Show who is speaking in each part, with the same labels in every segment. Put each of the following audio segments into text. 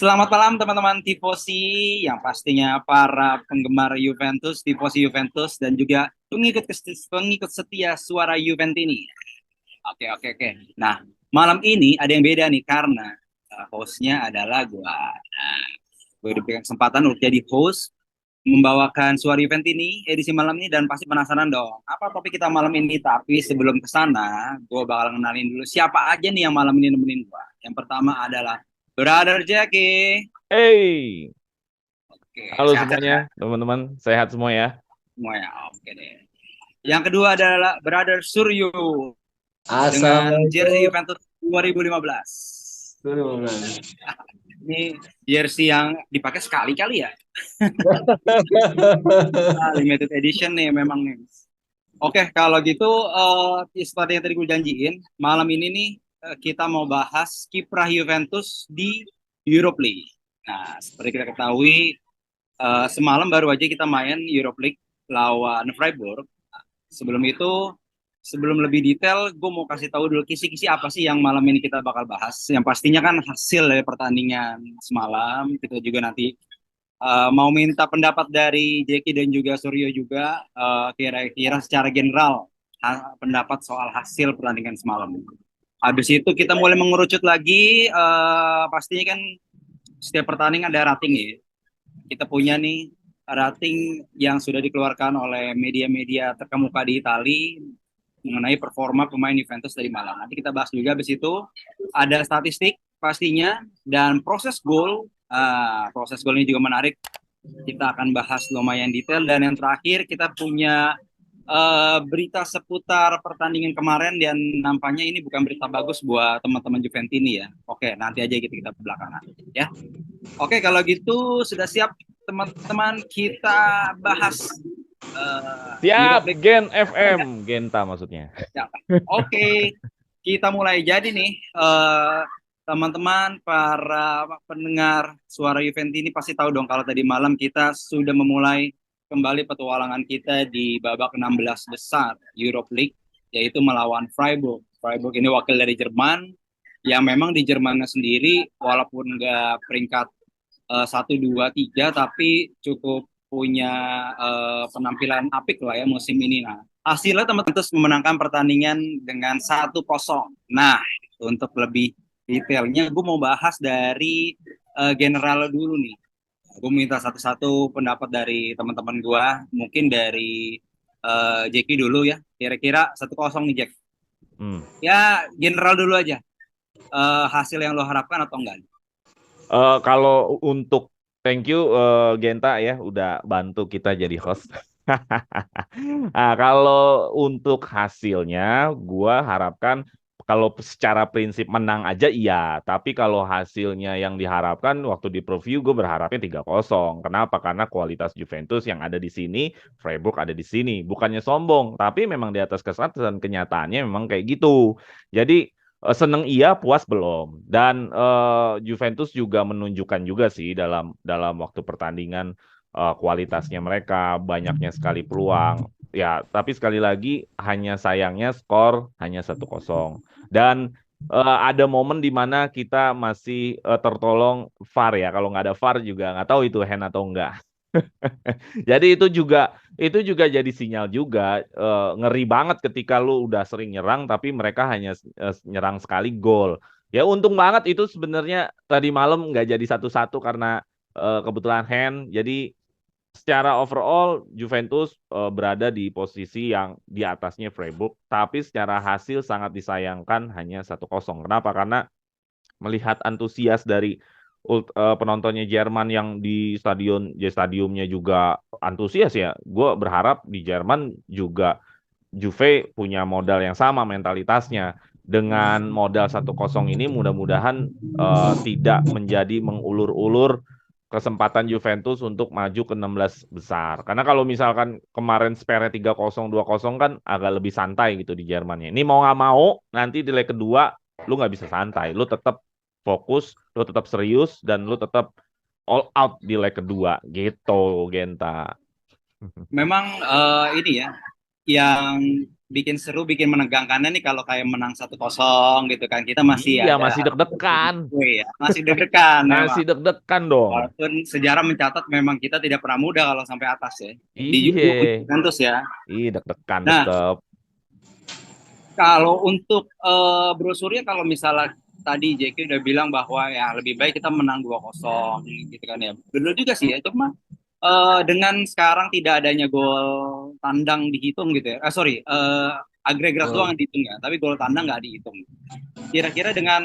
Speaker 1: Selamat malam teman-teman Tifosi yang pastinya para penggemar Juventus, Tifosi Juventus dan juga pengikut setia suara Juventini. Oke, oke, oke. Nah, malam ini ada yang beda nih karena hostnya adalah gua. Nah, gue diberikan kesempatan untuk jadi host membawakan suara Juventini edisi malam ini dan pasti penasaran dong apa topik kita malam ini. Tapi sebelum ke sana, gue bakal kenalin dulu siapa aja nih yang malam ini nemenin gua. Yang pertama adalah Brother Jackie.
Speaker 2: Hey,
Speaker 1: Oke,
Speaker 2: halo
Speaker 1: sehat-sehat
Speaker 2: semuanya,
Speaker 1: ya
Speaker 2: teman-teman. Sehat semua ya.
Speaker 1: semua ya. Oke deh. Yang kedua adalah Brother Suryo dengan jersey
Speaker 3: Assalamualaikum.
Speaker 1: Juventus 2015.
Speaker 3: Warahmatullahi
Speaker 1: Ini jersey yang dipakai sekali-kali ya.
Speaker 3: wabarakatuh.
Speaker 1: Limited edition nih memang nih. Oke, kalau gitu seperti yang tadi gue janjiin, malam ini nih kita mau bahas kiprah Juventus di Europe League. Nah, seperti kita ketahui, semalam baru aja kita main Europe League lawan Freiburg. Sebelum itu, sebelum lebih detail, gue mau kasih tahu dulu kisi-kisi apa sih yang malam ini kita bakal bahas. Yang pastinya kan hasil dari pertandingan semalam. Kita juga nanti mau minta pendapat dari Jeki dan juga Suryo juga, kira-kira secara general pendapat soal hasil pertandingan semalam. Habis itu kita mulai mengerucut lagi, pastinya kan setiap pertandingan ada rating ya. Kita punya nih rating yang sudah dikeluarkan oleh media-media terkemuka di Italia mengenai performa pemain Juventus dari malam. Nanti kita bahas juga. Habis itu ada statistik pastinya dan proses gol. Proses gol ini juga menarik. Kita akan bahas lumayan detail. Dan yang terakhir kita punya berita seputar pertandingan kemarin dan nampaknya ini bukan berita bagus buat teman-teman Juventini ya. Oke, nanti aja kita belakangan ya. Oke, kalau gitu sudah siap teman-teman kita bahas
Speaker 2: Siap,
Speaker 1: Europe League.
Speaker 2: Gen FM, Genta maksudnya.
Speaker 1: Ya. Oke, kita mulai jadi nih teman-teman para pendengar suara Juventini pasti tahu dong kalau tadi malam kita sudah memulai kembali petualangan kita di babak 16 besar Europe League yaitu melawan Freiburg. Freiburg ini wakil dari Jerman yang memang di Jermannya sendiri walaupun nggak peringkat 1, 2, 3 tapi cukup punya penampilan apik lah ya musim ini. Nah, hasilnya teman-teman terus memenangkan pertandingan dengan 1-0. Nah, untuk lebih detailnya gue mau bahas dari general dulu nih. Gue minta satu-satu pendapat dari teman-teman gue, mungkin dari Jackie dulu ya. Kira-kira 1-0 nih Jack.
Speaker 2: Hmm.
Speaker 1: Ya, general dulu aja. Hasil yang lo harapkan atau enggak?
Speaker 2: Kalau untuk thank you Genta ya udah bantu kita jadi host. Nah, kalau untuk hasilnya, gua harapkan kalau secara prinsip menang aja iya, tapi kalau hasilnya yang diharapkan waktu di preview gue berharapnya 3-0. Kenapa? Karena kualitas Juventus yang ada di sini, Freiburg ada di sini. Bukannya sombong, tapi memang di atas kertas dan kenyataannya memang kayak gitu. Jadi seneng iya, puas belum. Dan Juventus juga menunjukkan juga sih dalam waktu pertandingan kualitasnya mereka, banyaknya sekali peluang. Ya, tapi sekali lagi hanya sayangnya skor hanya 1-0. Dan ada momen di mana kita masih tertolong VAR ya. Kalau nggak ada VAR juga nggak tahu itu hand atau enggak. Jadi itu juga jadi sinyal juga ngeri banget ketika lu udah sering nyerang tapi mereka hanya nyerang sekali gol. Ya untung banget itu sebenarnya tadi malam nggak jadi 1-1 karena kebetulan hand. Jadi secara overall Juventus berada di posisi yang di atasnya Freiburg, tapi secara hasil sangat disayangkan hanya 1-0. Kenapa? Karena melihat antusias dari penontonnya Jerman yang di stadiumnya juga antusias ya. Gue berharap di Jerman juga Juve punya modal yang sama mentalitasnya. Dengan modal 1-0 ini mudah-mudahan tidak menjadi mengulur-ulur kesempatan Juventus untuk maju ke 16 besar. Karena kalau misalkan kemarin spare 3-0, 2-0 kan agak lebih santai gitu di Jermannya. Ini mau nggak mau nanti di leg kedua lu nggak bisa santai. Lu tetap fokus, lu tetap serius, dan lu tetap all out di leg kedua gitu, Genta.
Speaker 1: Memang ini ya yang bikin seru, bikin menegangkannya nih kalau kayak menang 1-0 gitu kan. Kita masih
Speaker 2: Iya,
Speaker 1: ada
Speaker 2: masih deg-degan.
Speaker 1: ya, masih deg-degan
Speaker 2: Masih
Speaker 1: memang.
Speaker 2: deg-degan dong.
Speaker 1: Walaupun sejarah mencatat memang kita tidak pernah mudah kalau sampai atas ya. Di
Speaker 2: Iya.
Speaker 1: Juventus ya.
Speaker 2: Ih, deg-degan
Speaker 1: Nah,
Speaker 2: tetep.
Speaker 1: kalau untuk Bro Surya, kalau misalnya tadi Jeki udah bilang bahwa ya lebih baik kita menang 2-0 gitu kan ya. Benar juga sih ya, cuma dengan sekarang tidak adanya gol tandang dihitung gitu ya. Sorry, agregat doang yang dihitung ya, tapi gol tandang nggak dihitung. Kira-kira dengan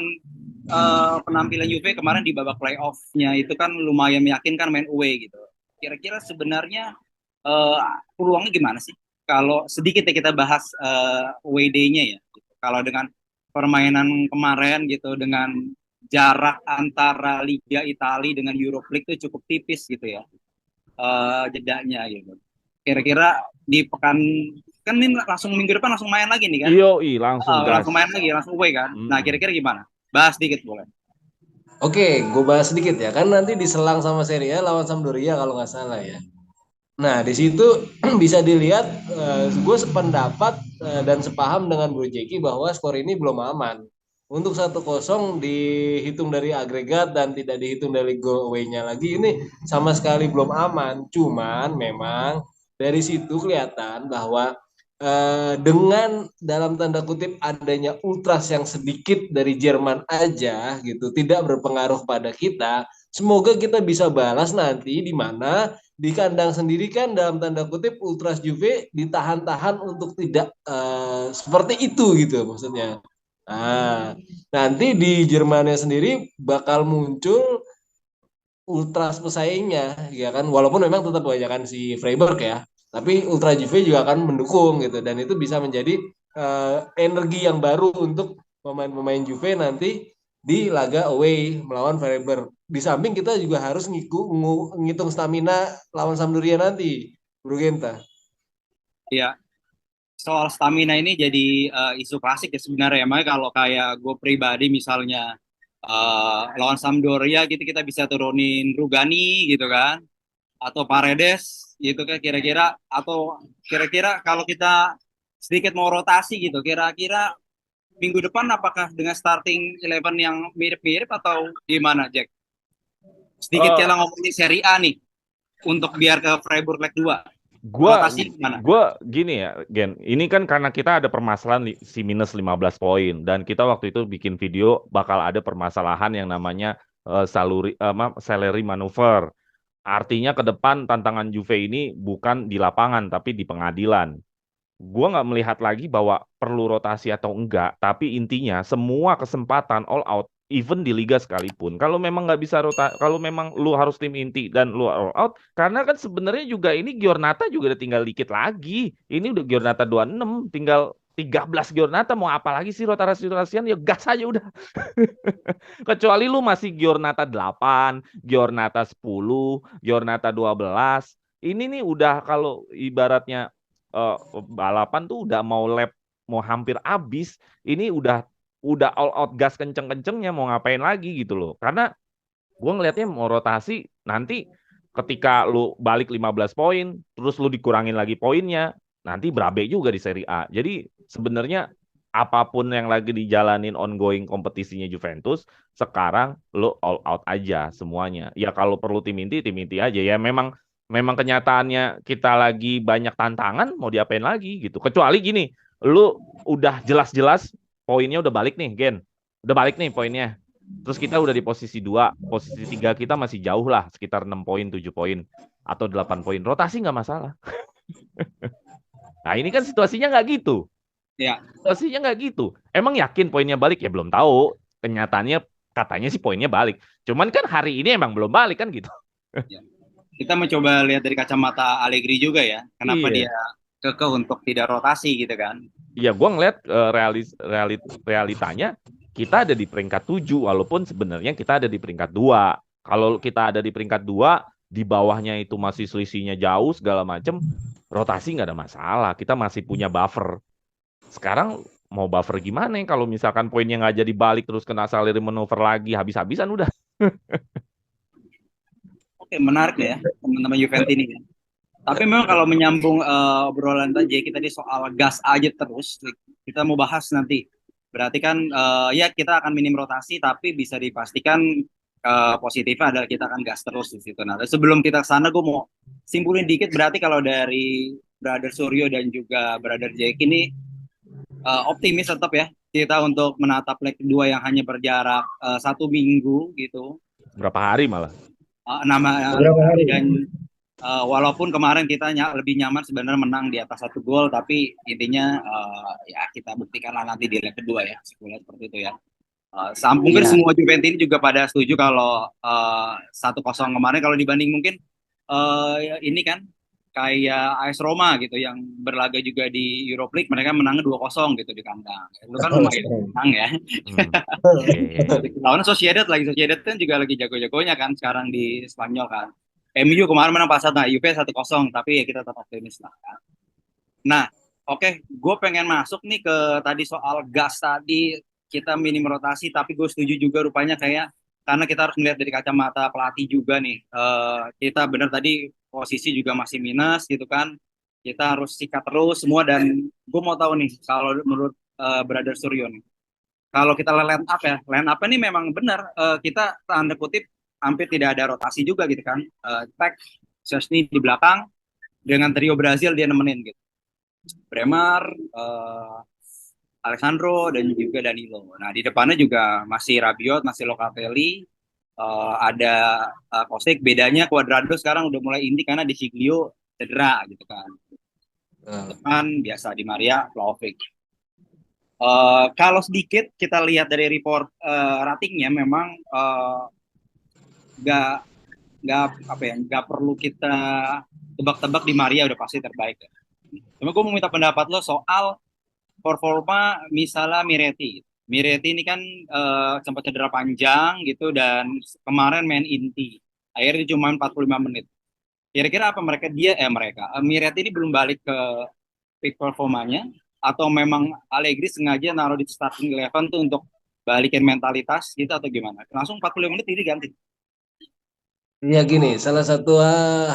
Speaker 1: penampilan Juve kemarin di babak playoff-nya itu kan lumayan meyakinkan main away gitu. Kira-kira sebenarnya peluangnya gimana sih? Kalau sedikit ya kita bahas WD-nya ya. Kalau dengan permainan kemarin gitu, dengan jarak antara Liga Italia dengan Europa League itu cukup tipis gitu ya, jedanya gitu. Kira-kira di pekan kan ini langsung minggu depan langsung main lagi nih kan?
Speaker 2: Iyo, langsung gas.
Speaker 1: Langsung main lagi, langsung away kan? Nah, kira-kira gimana? Bahas dikit boleh.
Speaker 3: Oke, gue bahas sedikit ya. Kan nanti diselang sama Serie A lawan Sampdoria kalau nggak salah ya. Nah, di situ bisa dilihat gue sependapat dan sepaham dengan Bro Jeki bahwa skor ini belum aman. Untuk 1-0 dihitung dari agregat dan tidak dihitung dari goal away-nya lagi, ini sama sekali belum aman. Cuman memang dari situ kelihatan bahwa dengan dalam tanda kutip adanya ultras yang sedikit dari Jerman aja gitu, tidak berpengaruh pada kita. Semoga kita bisa balas nanti di mana di kandang sendiri kan dalam tanda kutip ultras Juve ditahan-tahan untuk tidak seperti itu gitu maksudnya. Nah, nanti di Jermannya sendiri bakal muncul ultras pesaingnya ya kan, walaupun memang tetap kebanyakan si Freiburg ya, tapi ultra Juve juga akan mendukung gitu, dan itu bisa menjadi energi yang baru untuk pemain-pemain Juve nanti di laga away melawan Freiburg. Di samping kita juga harus ngitung stamina lawan Sampdoria nanti, Bro Genta.
Speaker 1: Iya, soal stamina ini jadi isu klasik ya sebenarnya. Makanya kalau kayak gue pribadi misalnya lawan Sampdoria gitu kita bisa turunin Rugani gitu kan, atau Paredes gitu kan kira-kira, atau kira-kira kalau kita sedikit mau rotasi gitu, kira-kira minggu depan apakah dengan starting 11 yang mirip-mirip atau gimana Jack? Sedikit
Speaker 2: Eh,
Speaker 1: kita ngomongin Serie A nih untuk biar ke Freiburg leg 2.
Speaker 2: Gua
Speaker 1: Rotasi gimana?
Speaker 2: gini ya, Gen. Ini kan karena kita ada permasalahan si minus 15 poin dan kita waktu itu bikin video bakal ada permasalahan yang namanya salary manuver. Artinya ke depan tantangan Juve ini bukan di lapangan tapi di pengadilan. Gua nggak melihat lagi bahwa perlu rotasi atau enggak, tapi intinya semua kesempatan all out, even di liga sekalipun. Kalau memang nggak bisa kalau memang lu harus tim inti dan lu all out, karena kan sebenarnya juga ini Giornata juga udah tinggal dikit lagi. Ini udah Giornata 26, tinggal 13 Giornata, mau apa lagi sih rotasi-rotasian, ya gas aja udah. Kecuali lu masih Giornata 8, Giornata 10, Giornata 12. Ini nih udah kalau ibaratnya eh, balapan tuh udah mau hampir habis. Ini udah all out gas kenceng-kencengnya, mau ngapain lagi gitu loh. Karena gue ngelihatnya mau rotasi nanti ketika lu balik 15 poin, terus lu dikurangin lagi poinnya, nanti berabe juga di Serie A. Jadi sebenarnya apapun yang lagi dijalanin ongoing kompetisinya Juventus, sekarang lu all out aja semuanya. Ya kalau perlu tim inti aja. Ya memang kenyataannya kita lagi banyak tantangan, mau diapain lagi gitu. Kecuali gini, lu udah jelas-jelas poinnya udah balik nih, Gen. Udah balik nih poinnya. Terus kita udah di posisi 2, posisi 3 kita masih jauh lah, sekitar 6 poin, 7 poin, atau 8 poin. Rotasi nggak masalah. Nah ini kan situasinya nggak gitu.
Speaker 1: Ya,
Speaker 2: Situasinya nggak gitu. Emang yakin poinnya balik? Ya belum tahu. Kenyataannya katanya sih poinnya balik. Cuman kan hari ini emang belum balik kan gitu.
Speaker 1: ya. Kita mencoba lihat dari kacamata Allegri juga ya. Kenapa
Speaker 2: Iya.
Speaker 1: dia kekeh untuk tidak rotasi gitu kan?
Speaker 2: Iya, gue ngeliat realitanya kita ada di peringkat 7, walaupun sebenarnya kita ada di peringkat 2. Kalau kita ada di peringkat 2, di bawahnya itu masih selisihnya jauh segala macam, rotasi nggak ada masalah. Kita masih punya buffer. Sekarang mau buffer gimana ya kalau misalkan poinnya nggak jadi balik terus kena salary manuver lagi, habis-habisan udah.
Speaker 1: Oke, menarik ya teman-teman Juventus ini. Tapi memang kalau menyambung obrolan tadi kita di soal gas aja terus, kita mau bahas nanti. Berarti kan ya kita akan minim rotasi, tapi bisa dipastikan positifnya adalah kita akan gas terus di situ. Nah, sebelum kita ke sana, gue mau simpulin dikit. Berarti kalau dari Brother Suryo dan juga Brother Jack ini optimis tetap ya kita untuk menatap leg kedua yang hanya berjarak 1 minggu gitu.
Speaker 2: Berapa hari malah?
Speaker 3: Beberapa hari.
Speaker 1: Dan walaupun kemarin kita lebih nyaman sebenarnya menang di atas 1 gol, tapi intinya ya kita buktikanlah nanti di leg kedua ya, seperti itu ya. Mungkin
Speaker 3: Iya.
Speaker 1: semua Juventus ini juga pada setuju kalau 1-0 kemarin kalau dibanding mungkin ini kan kayak AS Roma gitu yang berlaga juga di Europa League, mereka menang 2-0 gitu di kandang. Itu kan lumayan menang ya. Lawan Sociedad kan juga lagi jago-jagonya kan sekarang di Spanyol kan. MU kemarin menang 4-1, nah UP 1-0, tapi ya kita tetap optimis lah kan. Nah, oke, gue pengen masuk nih ke tadi soal gas tadi, kita minim rotasi, tapi gue setuju juga rupanya kayak karena kita harus melihat dari kacamata pelatih juga nih. Kita benar tadi posisi juga masih minus gitu kan. Kita harus sikat terus semua, dan gue mau tahu nih kalau menurut Brother Suryo nih. Kalau kita line up ya, line up ini memang benar kita tanda kutip hampir tidak ada rotasi juga gitu kan. Tag Szczęsny di belakang dengan trio Brazil dia nemenin gitu. Bremer, Alessandro dan juga Danilo. Nah di depannya juga masih Rabiot, masih Locatelli, ada Kostic. Bedanya Cuadrado sekarang udah mulai inti karena Di Siglio cedera gitu kan. Depan biasa Di Maria, Vlahovic. Kalau sedikit kita lihat dari report ratingnya memang nggak perlu kita tebak-tebak Di Maria udah pasti terbaik ya. Cuma gue mau minta pendapat lo soal performa misalnya Miretti. Miretti ini kan sempat cedera panjang gitu dan kemarin main inti. Akhirnya cuma 45 menit. Kira-kira apa Miretti ini belum balik ke peak performanya atau memang Allegri sengaja naruh di starting 11 tuh untuk balikin mentalitas gitu atau gimana? Langsung 45 menit ini ganti.
Speaker 3: Ya gini, salah satu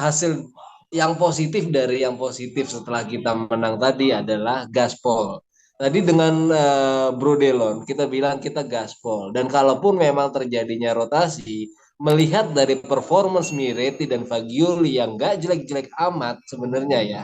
Speaker 3: hasil yang positif dari yang positif setelah kita menang tadi adalah gaspol. Tadi dengan Bro Delon kita bilang kita gaspol, dan kalaupun memang terjadinya rotasi, melihat dari performance Miretti dan Fagioli yang gak jelek-jelek amat sebenarnya ya.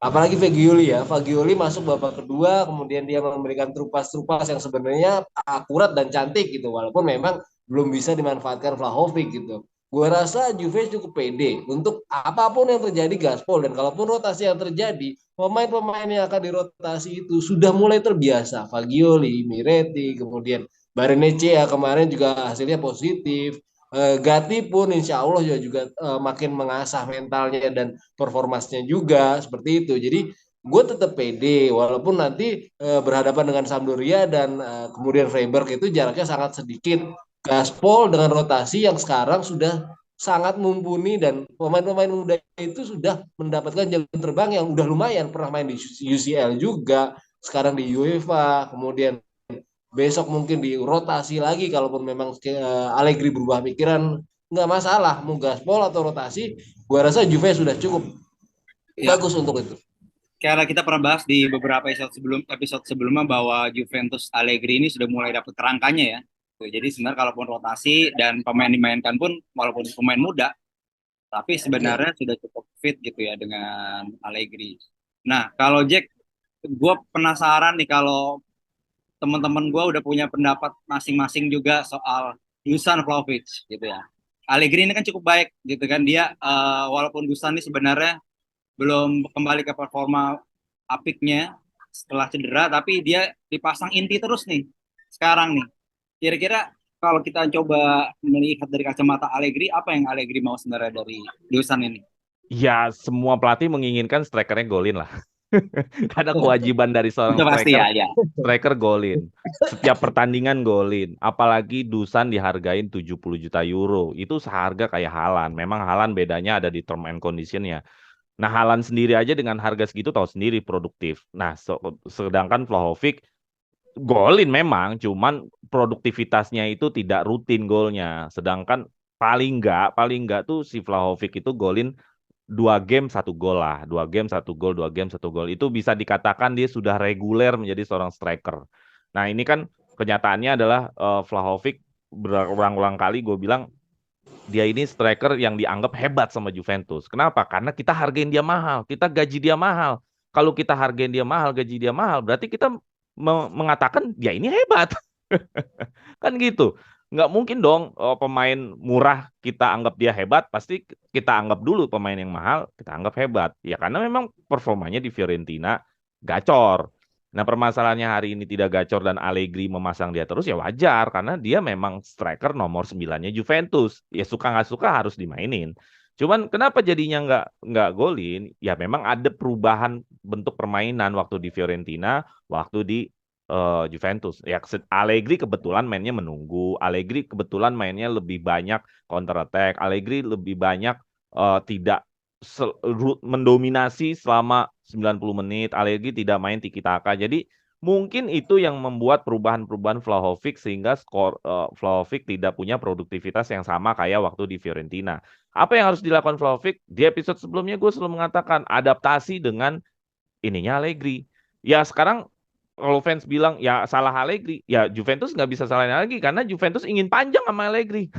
Speaker 3: Apalagi Fagioli masuk babak kedua, kemudian dia memberikan trupas-trupas yang sebenarnya akurat dan cantik gitu, walaupun memang belum bisa dimanfaatkan Vlahovic gitu. Gue rasa Juve cukup pede untuk apapun yang terjadi gaspol, dan kalaupun rotasi yang terjadi, pemain-pemain yang akan dirotasi itu sudah mulai terbiasa. Fagioli, Miretti, kemudian Barrenechea kemarin juga hasilnya positif. Gatti pun insya Allah juga makin mengasah mentalnya dan performasnya juga seperti itu. Jadi gue tetap pede walaupun nanti berhadapan dengan Sampdoria dan kemudian Freiburg itu jaraknya sangat sedikit. Gaspol dengan rotasi yang sekarang sudah sangat mumpuni, dan pemain-pemain muda itu sudah mendapatkan jam terbang yang udah lumayan, pernah main di UCL juga, sekarang di UEFA, kemudian besok mungkin dirotasi lagi kalaupun memang Allegri berubah pikiran, nggak masalah mau gaspol atau rotasi. Gua rasa Juve sudah cukup bagus untuk itu.
Speaker 1: Karena kita pernah bahas di beberapa episode sebelumnya bahwa Juventus Allegri ini sudah mulai dapat kerangkanya ya. Jadi sebenarnya kalaupun rotasi dan pemain dimainkan pun walaupun pemain muda, tapi sebenarnya sudah cukup fit gitu ya dengan Allegri. Nah kalau Jack, gue penasaran nih kalau teman-teman gue udah punya pendapat masing-masing juga soal Dusan Vlahovic gitu ya. Allegri ini kan cukup baik gitu kan, dia walaupun Dusan ini sebenarnya belum kembali ke performa apiknya setelah cedera, tapi dia dipasang inti terus nih sekarang nih. Kira-kira kalau kita coba melihat dari kacamata Allegri, apa yang Allegri mau sebenarnya dari Dusan ini?
Speaker 2: Ya, semua pelatih menginginkan strikernya golin lah. Karena kewajiban dari seorang
Speaker 1: Itu pasti
Speaker 2: striker,
Speaker 1: ya.
Speaker 2: striker golin. Setiap pertandingan golin. Apalagi Dusan dihargain 70 juta euro. Itu seharga kayak Haaland. Memang Haaland bedanya ada di term and condition-nya. Nah, Haaland sendiri aja dengan harga segitu tahu sendiri produktif. Nah, sedangkan Vlahovic golin memang, cuman produktivitasnya itu tidak rutin golnya. Sedangkan paling enggak tuh si Vlahovic itu golin 2 game 1 gol lah, 2 game 1 gol, 2 game 1 gol. Itu bisa dikatakan dia sudah reguler menjadi seorang striker. Nah, ini kan kenyataannya adalah Vlahovic berulang-ulang kali gue bilang dia ini striker yang dianggap hebat sama Juventus. Kenapa? Karena kita hargain dia mahal, kita gaji dia mahal. Kalau kita hargain dia mahal, gaji dia mahal, berarti kita mengatakan dia ini hebat. Kan gitu. Nggak mungkin dong pemain murah kita anggap dia hebat, pasti kita anggap dulu pemain yang mahal, kita anggap hebat. Ya karena memang performanya di Fiorentina gacor. Nah permasalahannya hari ini tidak gacor dan Allegri memasang dia terus ya wajar. Karena dia memang striker nomor 9-nya Juventus. Ya suka nggak suka harus dimainin. Cuman kenapa jadinya nggak golin? Ya memang ada perubahan bentuk permainan waktu di Fiorentina, waktu di Juventus. Ya Allegri kebetulan mainnya menunggu, Allegri kebetulan mainnya lebih banyak counter attack, Allegri lebih banyak tidak mendominasi selama 90 menit, Allegri tidak main tiki taka. Jadi mungkin itu yang membuat perubahan-perubahan Vlahovic sehingga skor Vlahovic tidak punya produktivitas yang sama kayak waktu di Fiorentina. Apa yang harus dilakukan Vlahovic? Di episode sebelumnya gue selalu mengatakan adaptasi dengan ininya Allegri. Ya sekarang kalau fans bilang ya salah Allegri, ya Juventus nggak bisa salahin Allegri karena Juventus ingin panjang sama Allegri.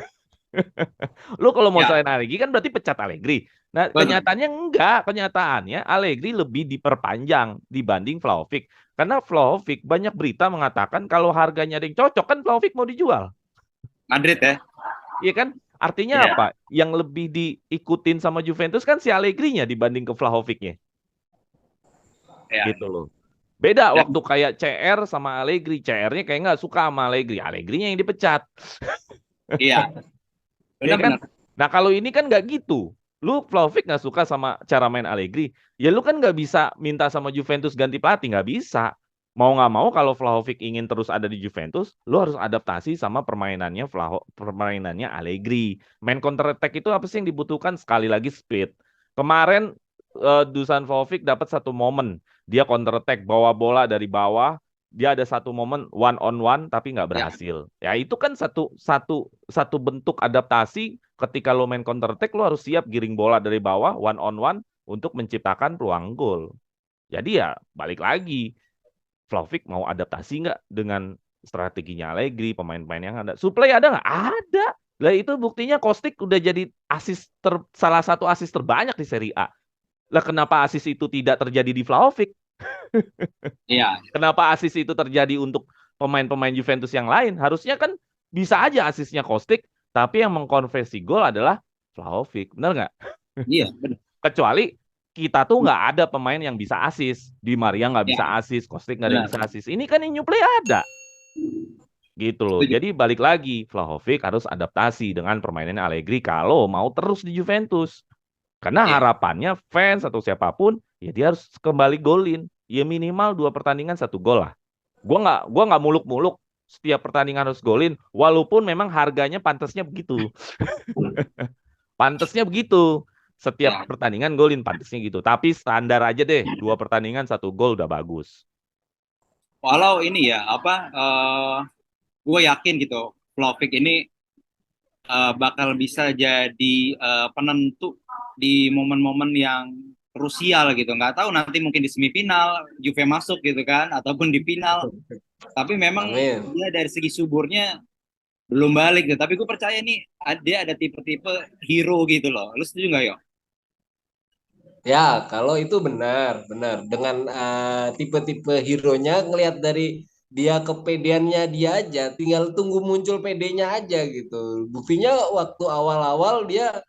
Speaker 2: Lu kalau mau
Speaker 1: Ya,
Speaker 2: salahin Allegri kan berarti pecat Allegri. Nah,
Speaker 1: betul.
Speaker 2: kenyataannya enggak. Kenyataannya Allegri lebih diperpanjang dibanding Vlahovic. Karena Vlahovic banyak berita mengatakan kalau harganya ada yang cocok kan Vlahovic mau dijual.
Speaker 1: Madrid ya.
Speaker 2: Iya kan? Artinya
Speaker 1: Iya,
Speaker 2: apa? Yang lebih diikutin sama Juventus kan si Allegri-nya dibanding ke Vlahovic-nya.
Speaker 1: iya.
Speaker 2: Gitu loh. Beda
Speaker 1: Dan
Speaker 2: waktu kayak CR sama Allegri. CR-nya kayak nggak suka sama Allegri. Allegri-nya yang dipecat.
Speaker 1: iya,
Speaker 2: Ya kan?
Speaker 1: benar-benar.
Speaker 2: Nah kalau ini kan nggak gitu. Lu Vlahovic nggak suka sama cara main Allegri. Ya lu kan nggak bisa minta sama Juventus ganti pelatih. Nggak bisa. Mau nggak mau kalau Vlahovic ingin terus ada di Juventus, lu harus adaptasi sama permainannya Allegri. Main counter attack itu apa sih yang dibutuhkan? Sekali lagi speed. Kemarin Dusan Vlahovic dapat satu momen. Dia counter attack bawa bola dari bawah. Dia ada satu momen one on one tapi nggak
Speaker 1: Ya,
Speaker 2: berhasil. Ya itu kan satu bentuk adaptasi ketika lo main counter attack lo harus siap giring bola dari bawah one on one untuk menciptakan peluang gol. Jadi ya balik lagi Vlahovic mau adaptasi nggak dengan strateginya Allegri, pemain-pemain yang ada. Suplai ada nggak? Ada. Lah itu buktinya Kostic udah jadi salah satu asis terbanyak di Serie A. Lah kenapa asis itu tidak terjadi di Vlahovic?
Speaker 1: iya,
Speaker 2: Kenapa asis itu terjadi untuk pemain-pemain Juventus yang lain? Harusnya kan bisa aja asisnya Kostic, tapi yang mengkonversi gol adalah Vlahovic. Benar nggak?
Speaker 1: iya, benar.
Speaker 2: Kecuali kita tuh nggak ada pemain yang bisa asis. Di Maria nggak
Speaker 1: Iya,
Speaker 2: bisa asis, Kostic nggak ada yang
Speaker 1: benar.
Speaker 2: bisa asis. Ini kan yang new play ada. Gitu loh.
Speaker 1: Setuju.
Speaker 2: Jadi balik lagi, Vlahovic harus adaptasi dengan permainan Allegri kalau mau terus di Juventus. Karena
Speaker 1: Iya,
Speaker 2: harapannya fans atau siapapun, ya dia harus kembali golin. Ya minimal 2 pertandingan 1 gol lah. Gua nggak muluk-muluk setiap pertandingan harus golin, walaupun memang harganya pantasnya begitu. Pantasnya begitu. Setiap
Speaker 1: iya.
Speaker 2: pertandingan golin pantasnya gitu. Tapi standar aja deh, 2 pertandingan 1 gol udah bagus.
Speaker 1: Walau ini ya apa, gue yakin gitu, Vlahovic ini bakal bisa jadi penentu di momen-momen yang krusial gitu. Nggak tahu nanti mungkin di semifinal Juve masuk gitu kan, ataupun di final. Tapi memang
Speaker 3: Amin.
Speaker 1: dia dari segi suburnya belum balik gitu. Tapi gue percaya nih dia ada tipe-tipe hero gitu loh. Lu setuju nggak yo?
Speaker 3: Ya, kalau itu benar, benar. Dengan tipe-tipe hero-nya ngelihat dari dia kepedeannya dia aja, tinggal tunggu muncul PD-nya aja gitu. Buktinya waktu awal-awal dia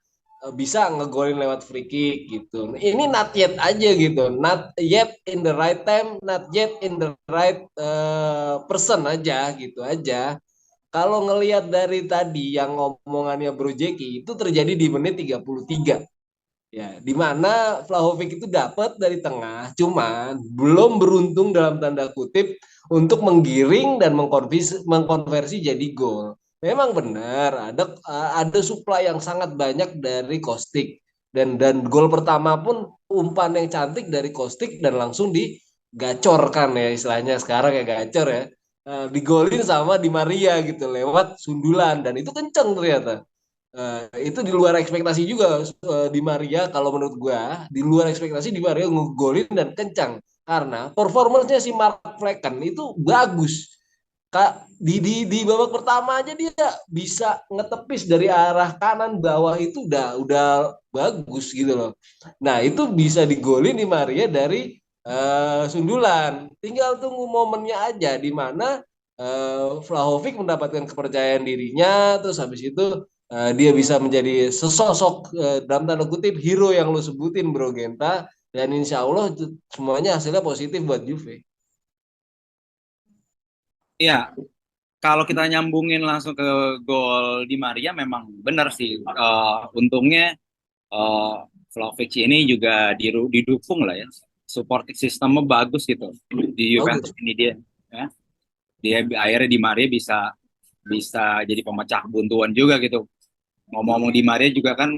Speaker 3: bisa ngegolin lewat free kick gitu. Ini not yet aja gitu, not yet in the right time, not yet in the right person aja gitu aja. Kalau ngelihat dari tadi yang ngomongannya Bro Jeki itu terjadi di menit 33. Ya, di mana Vlahovic itu dapat dari tengah, cuman belum beruntung dalam tanda kutip untuk menggiring dan mengkonversi jadi gol. Memang benar ada supply yang sangat banyak dari Kostic dan gol pertama pun umpan yang cantik dari Kostic dan langsung digacorkan ya istilahnya sekarang ya gacor ya. Digolin sama Di Maria gitu lewat sundulan dan itu kenceng ternyata. itu di luar ekspektasi juga Di Maria. Kalau menurut gua di luar ekspektasi Di Maria ngegolin dan kencang karena performanya si Mark Flecken itu bagus. Kak, di babak pertama aja dia bisa ngetepis dari arah kanan bawah itu udah bagus gitu loh. Nah, itu bisa digolin Di Maria dari sundulan. Tinggal tunggu momennya aja di mana Vlahovic mendapatkan kepercayaan dirinya, terus habis itu dia bisa menjadi sesosok dalam tanda kutip hero yang lo sebutin Bro Genta, dan insya Allah itu semuanya hasilnya positif buat Juve.
Speaker 1: Iya, kalau kita nyambungin langsung ke gol Di Maria memang benar sih. Untungnya Vlahovic ini juga didukung lah ya. Support sistemnya bagus gitu di
Speaker 3: Bagus.
Speaker 1: Juventus ini dia. Ya. Dia akhirnya Di Maria bisa bisa jadi pemecah buntuan juga gitu. Ngomong-ngomong Di Maria juga kan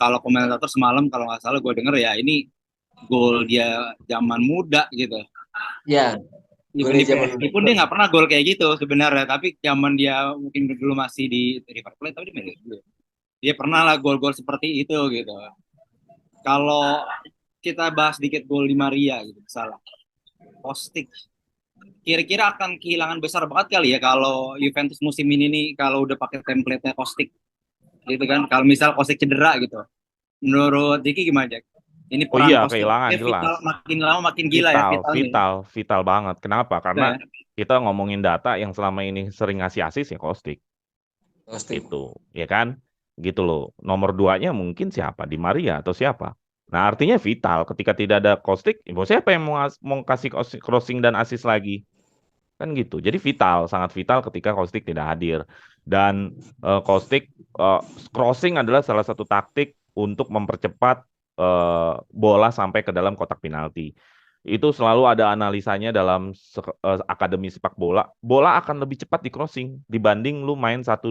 Speaker 1: kalau komentator semalam kalau nggak salah gue denger ya ini gol dia zaman muda gitu.
Speaker 3: Ya,
Speaker 1: Even
Speaker 3: golnya
Speaker 1: di
Speaker 3: zaman
Speaker 1: PSG pun dia nggak pernah gol kayak gitu sebenarnya. Tapi zaman dia mungkin dulu masih di River Plate, tapi dia pernah lah gol-gol seperti itu gitu. Kalau kita bahas dikit gol di Maria gitu, salah. Kostik kira-kira akan kehilangan besar banget kali ya kalau Juventus musim ini nih kalau udah pakai template-nya Kostik gitu kan. Kalau misal Kostik cedera gitu. Menurut Diki gimana, Jack? Ini
Speaker 2: Oh
Speaker 1: peran
Speaker 2: iya,
Speaker 1: Kostik
Speaker 2: kehilangan
Speaker 1: vital
Speaker 2: jelas.
Speaker 1: makin lama makin gila ya
Speaker 2: Vital,
Speaker 1: vitalnya.
Speaker 2: vital, vital banget. Kenapa?
Speaker 1: Ya.
Speaker 2: Karena kita ngomongin data yang selama ini sering ngasih asis ya Kostik.
Speaker 3: pasti.
Speaker 2: Itu, ya kan? Gitu loh. Nomor duanya mungkin siapa? Di Maria atau siapa? Nah, artinya vital. Ketika tidak ada Kostik, mau siapa yang mau kasih crossing dan asis lagi? Kan gitu. Jadi vital, sangat vital ketika Kostik tidak hadir. Dan Kostik crossing adalah salah satu taktik untuk mempercepat bola sampai ke dalam kotak penalti. Itu selalu ada analisanya dalam akademi sepak bola. Bola akan lebih cepat di crossing dibanding lu main 1-2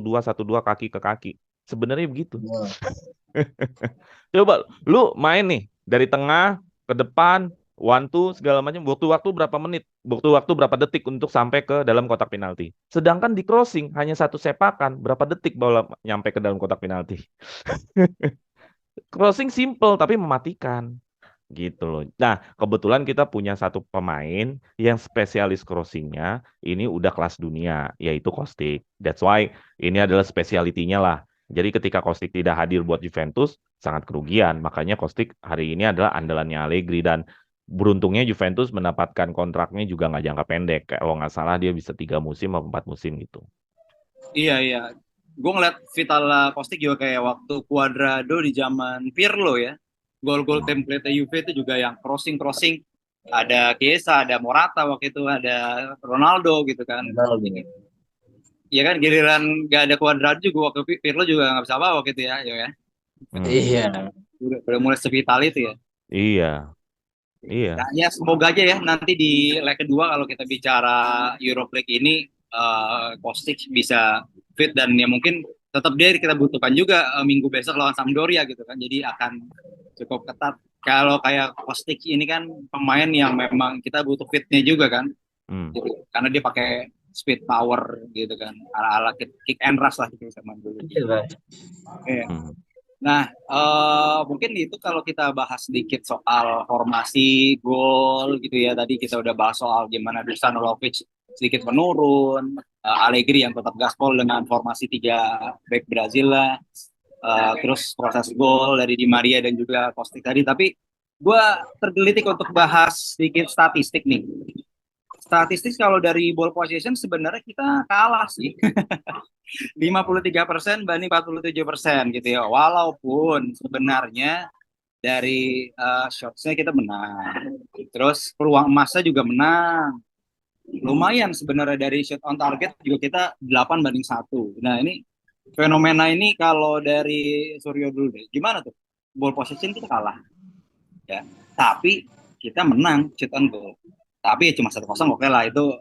Speaker 2: kaki ke kaki. Sebenarnya begitu.
Speaker 3: Ya.
Speaker 2: Coba lu main nih dari tengah ke depan, one two segala macam, butuh waktu berapa menit, butuh waktu berapa detik untuk sampai ke dalam kotak penalti. Sedangkan di crossing hanya satu sepakan, berapa detik bola nyampe ke dalam kotak penalti. Crossing simple tapi mematikan. Gitu loh. Nah, kebetulan kita punya satu pemain yang spesialis crossingnya ini udah kelas dunia, yaitu Kostic. That's why ini adalah spesialitinya lah. Jadi ketika Kostic tidak hadir buat Juventus, sangat kerugian. Makanya Kostic hari ini adalah andalannya Allegri dan beruntungnya Juventus mendapatkan kontraknya juga nggak jangka pendek. Kalau nggak salah dia bisa 3 musim atau 4 musim gitu.
Speaker 1: Iya, iya. Gue ngeliat Vital Kostik juga kayak waktu Cuadrado di zaman Pirlo ya. Gol-gol template Juve itu juga yang crossing-crossing. Ada Chiesa, ada Morata waktu itu, ada Ronaldo gitu kan. Iya kan, giliran gak ada Cuadrado juga waktu Pirlo juga nggak bisa apa waktu itu ya. Ya.
Speaker 3: Iya.
Speaker 1: Udah mulai sevital itu ya.
Speaker 2: Iya, iya.
Speaker 1: Nah, ya semoga aja ya nanti di leg kedua kalau kita bicara Europa League ini Kostic bisa fit dan ya mungkin tetap dia kita butuhkan juga minggu besok lawan Sampdoria gitu kan. Jadi akan cukup ketat. Kalau kayak Kostic ini kan pemain yang memang kita butuh fitnya juga kan.
Speaker 2: Hmm.
Speaker 1: Gitu. Karena dia pakai speed power gitu kan. Ala-ala kick and rush lah gitu sama dulu. Iya.
Speaker 2: Hmm.
Speaker 1: Nah, mungkin itu kalau kita bahas sedikit soal formasi, gol gitu ya. Tadi kita udah bahas soal gimana Dusan Vlahovic sedikit menurun, Allegri yang tetap gaspol dengan formasi 3 back Brazil lah. Terus proses gol dari Di Maria dan juga Kostic tadi. Tapi gue tergelitik untuk bahas sedikit statistik nih. Statistik kalau dari ball possession sebenarnya kita kalah sih. 53% banding 47% gitu ya. Walaupun sebenarnya dari shotsnya kita menang. Terus peluang emasnya juga menang. Lumayan sebenarnya dari shot on target juga kita 8-1. Nah ini fenomena ini kalau dari Suryo dulu deh. Gimana tuh? Ball possession kita kalah. Ya. Tapi kita menang shoot on goal. Tapi ya cuma 1-0 oke lah itu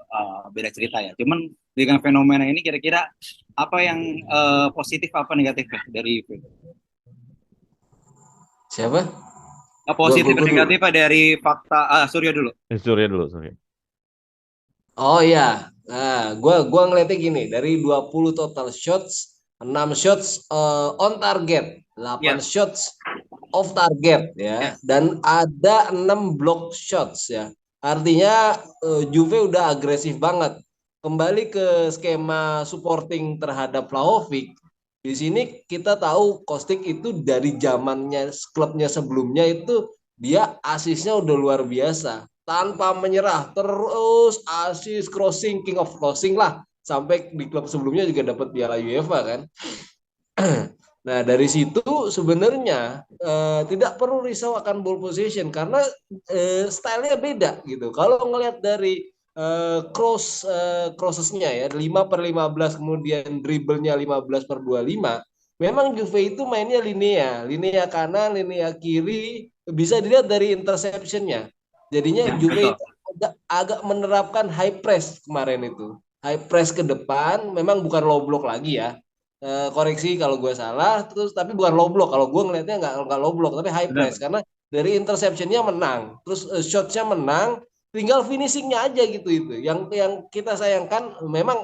Speaker 1: beda cerita ya. Cuman dengan fenomena ini kira-kira apa yang positif apa negatif dari itu?
Speaker 3: Siapa?
Speaker 1: Positif
Speaker 3: Gua
Speaker 1: dan negatif dari fakta Suryo dulu.
Speaker 2: Surya dulu, Surya.
Speaker 3: Oh iya. Nah, gua ngeliatnya gini, dari 20 total shots 6 shots on target, 8
Speaker 1: Ya,
Speaker 3: shots off target
Speaker 1: ya,
Speaker 3: ya, dan ada 6 block shots ya. Artinya Juve udah agresif banget. Kembali ke skema supporting terhadap Vlahovic. Di sini kita tahu Kostic itu dari zamannya klubnya sebelumnya itu dia asisnya udah luar biasa. Tanpa menyerah, terus asis crossing, king of crossing lah. Sampai di klub sebelumnya juga dapat piala UEFA kan. Nah, dari situ sebenarnya tidak perlu risau akan ball position karena stylenya beda gitu. Kalau ngelihat dari crossesnya ya 5/15 kemudian dribblenya 15/25, memang Juve itu mainnya linea kanan, linea kiri, bisa dilihat dari interceptionnya. Jadinya
Speaker 1: ya,
Speaker 3: Juve
Speaker 1: betul.
Speaker 3: itu agak menerapkan high press kemarin itu. High press ke depan, memang bukan low block lagi ya, koreksi kalau gue salah, terus tapi bukan low block, kalau gue ngelihatnya nggak low block tapi high
Speaker 1: Benar.
Speaker 3: press karena dari interceptionnya menang, terus shotnya menang, tinggal finishingnya aja gitu. Itu yang kita sayangkan, memang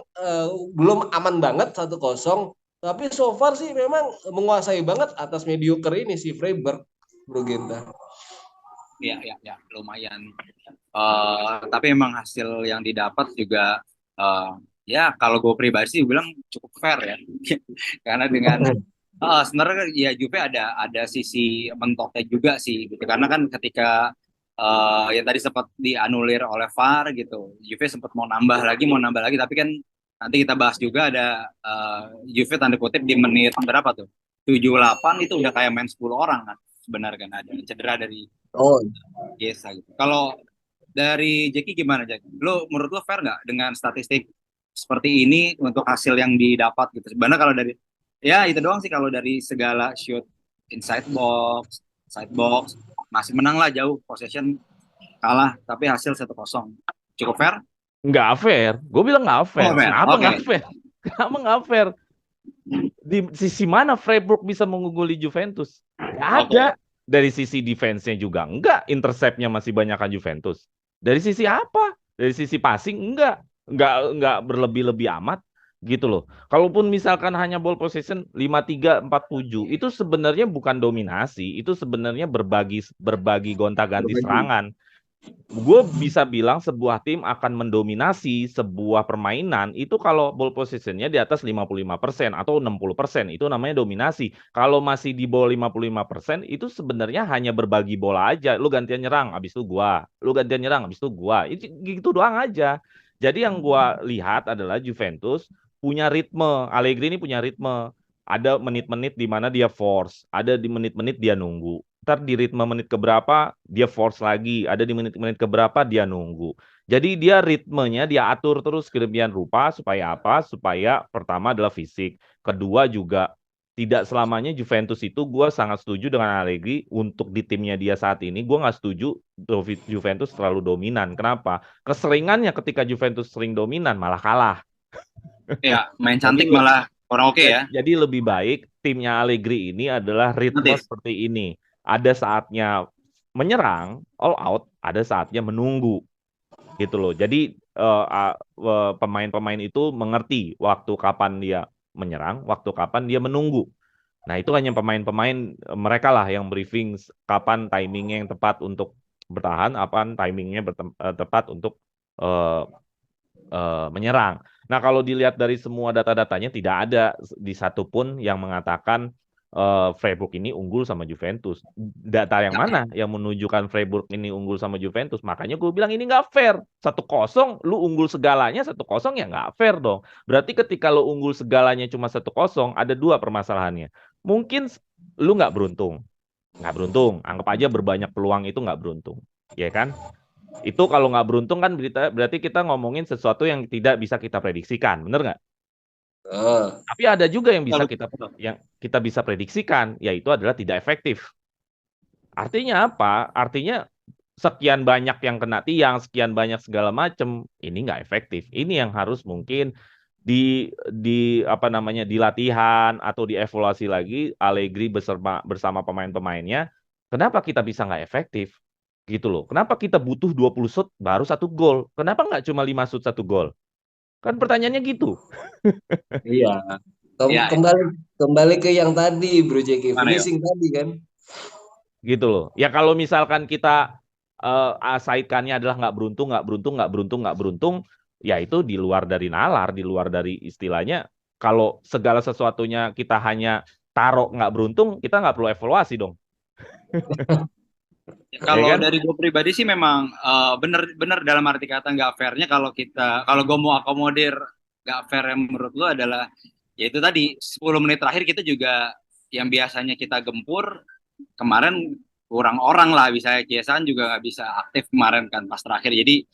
Speaker 3: belum aman banget 1-0, tapi so far sih memang menguasai banget atas mediocre ini si Freiburg, Bro Genta.
Speaker 1: Ya, ya, ya, lumayan. Tapi emang hasil yang didapat juga, eh, ya kalau gue pribadi sih bilang cukup fair ya. Karena dengan sebenarnya ya Juve ada sisi mentoknya juga sih gitu. Karena kan ketika ya tadi sempat dianulir oleh VAR gitu, Juve sempat mau nambah lagi, tapi kan nanti kita bahas juga ada Juve tanda kutip di menit berapa tuh? 78 itu udah kayak main 10 orang kan sebenarnya, kan ada cedera dari
Speaker 3: Oh,
Speaker 1: Gesa gitu. Kalau dari Jeki gimana, Jeki? Menurut lo fair nggak dengan statistik seperti ini untuk hasil yang didapat gitu? Sebenarnya kalau dari, ya itu doang sih, kalau dari segala shoot inside box, side box, masih menang lah jauh, possession kalah, tapi hasil 1-0. Cukup fair?
Speaker 2: Nggak fair. Gue bilang nggak
Speaker 1: Oh,
Speaker 2: fair.
Speaker 1: fair.
Speaker 2: Kenapa
Speaker 1: Oke.
Speaker 2: nggak fair? Kenapa nggak fair? Di sisi mana Freiburg bisa mengungguli Juventus? Nggak ada.
Speaker 1: Oke.
Speaker 2: Dari sisi defense-nya juga enggak. Intercept-nya masih banyakan Juventus. Dari sisi apa? Dari sisi passing enggak. Enggak berlebih-lebih amat gitu loh. Kalaupun misalkan hanya ball possession 5-3, 4-7, itu sebenarnya bukan dominasi, itu sebenarnya berbagi gonta-ganti serangan. Gue bisa bilang sebuah tim akan mendominasi sebuah permainan itu kalau ball positionnya di atas 55% atau 60%, itu namanya dominasi. Kalau masih di bawah 55%, itu sebenarnya hanya berbagi bola aja. Lu gantian nyerang, habis itu gua. Lu gantian nyerang, habis itu gua. Itu gitu doang aja. Jadi yang gua lihat adalah Juventus punya ritme. Allegri ini punya ritme. Ada menit-menit di mana dia force, ada di menit-menit dia nunggu. Ntar di ritme menit keberapa dia force lagi, ada di menit-menit keberapa dia nunggu. Jadi dia ritmenya dia atur terus sedemikian rupa supaya apa? Supaya pertama adalah fisik, kedua juga tidak selamanya Juventus itu, gue sangat setuju dengan Allegri untuk di timnya dia saat ini. Gue nggak setuju Juventus terlalu dominan. Kenapa? Keseringannya ketika Juventus sering dominan malah kalah.
Speaker 1: Ya, main
Speaker 2: Jadi
Speaker 1: cantik malah orang oke ya.
Speaker 2: jadi lebih baik timnya Allegri ini adalah ritme
Speaker 1: Natif.
Speaker 2: seperti ini. Ada saatnya menyerang, all out, ada saatnya menunggu, gitu loh. Jadi pemain-pemain itu mengerti waktu kapan dia menyerang, waktu kapan dia menunggu. Nah, itu hanya pemain-pemain mereka lah yang briefing kapan timingnya yang tepat untuk bertahan, kapan timingnya tepat untuk eh, menyerang. Nah, kalau dilihat dari semua data-datanya tidak ada di satu pun yang mengatakan Freiburg ini unggul sama Juventus. Data yang mana yang menunjukkan Freiburg ini unggul sama Juventus? Makanya gue bilang ini nggak fair. 1-0, lu unggul segalanya, 1-0 ya nggak fair dong. Berarti ketika lu unggul segalanya cuma 1-0, ada dua permasalahannya. Mungkin lu nggak beruntung. Nggak beruntung. Anggap aja berbanyak peluang itu nggak beruntung. Ya kan? Itu kalau nggak beruntung kan berarti kita ngomongin sesuatu yang tidak bisa kita prediksikan, bener nggak?
Speaker 3: oh.
Speaker 2: Tapi ada juga yang bisa
Speaker 1: Betul, betul.
Speaker 2: yang kita bisa prediksikan, yaitu adalah tidak efektif. Artinya apa? Artinya sekian banyak yang kena tiang, sekian banyak segala macam, ini nggak efektif. Ini yang harus mungkin di apa namanya di latihan atau dievaluasi lagi Allegri bersama pemain-pemainnya. Kenapa kita bisa nggak efektif? Gitu loh. Kenapa kita butuh 20 shoot baru 1 gol? Kenapa nggak cuma 5 shoot 1 gol? Kan pertanyaannya gitu.
Speaker 3: Iya.
Speaker 1: Ya,
Speaker 3: Kembali ke yang tadi, Bro Jeki,
Speaker 1: mana ya?
Speaker 3: finishing tadi kan.
Speaker 2: gitu loh. Ya kalau misalkan kita saitkannya adalah nggak beruntung, nggak beruntung, nggak beruntung, nggak beruntung, ya itu di luar dari nalar, di luar dari istilahnya. Kalau segala sesuatunya kita hanya taruh nggak beruntung, kita nggak perlu evaluasi dong, ya
Speaker 1: Kalau
Speaker 2: kan?
Speaker 1: dari gue pribadi sih memang bener dalam arti kata nggak fairnya kalau gue mau akomodir nggak fair yang menurut lo adalah ya itu tadi 10 menit terakhir kita juga yang biasanya kita gempur kemarin kurang orang lah bisa Kiesan juga nggak bisa aktif kemarin kan pas terakhir jadi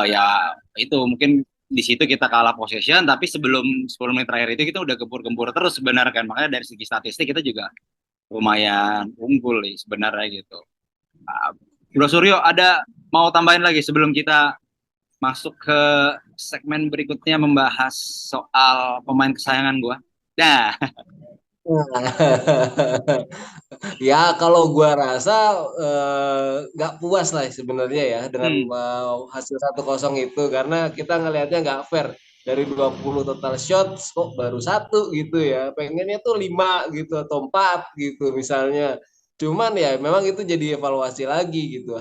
Speaker 1: ya itu mungkin di situ kita kalah possession tapi sebelum 10 menit terakhir itu kita udah gempur-gempur terus sebenarnya kan makanya dari segi statistik kita juga lumayan unggul nih sebenarnya gitu. Bro Suryo, ada mau tambahin lagi sebelum kita masuk ke segmen berikutnya membahas soal pemain kesayangan gua. Nah,
Speaker 3: Ya kalau gua rasa nggak puas lah sebenarnya ya dengan
Speaker 1: hmm,
Speaker 3: hasil 1-0 itu karena kita ngelihatnya nggak fair. Dari 20 total shots kok baru satu gitu ya. Pengennya tuh 5 gitu atau 4 gitu misalnya. Cuman ya memang itu jadi evaluasi lagi gitu.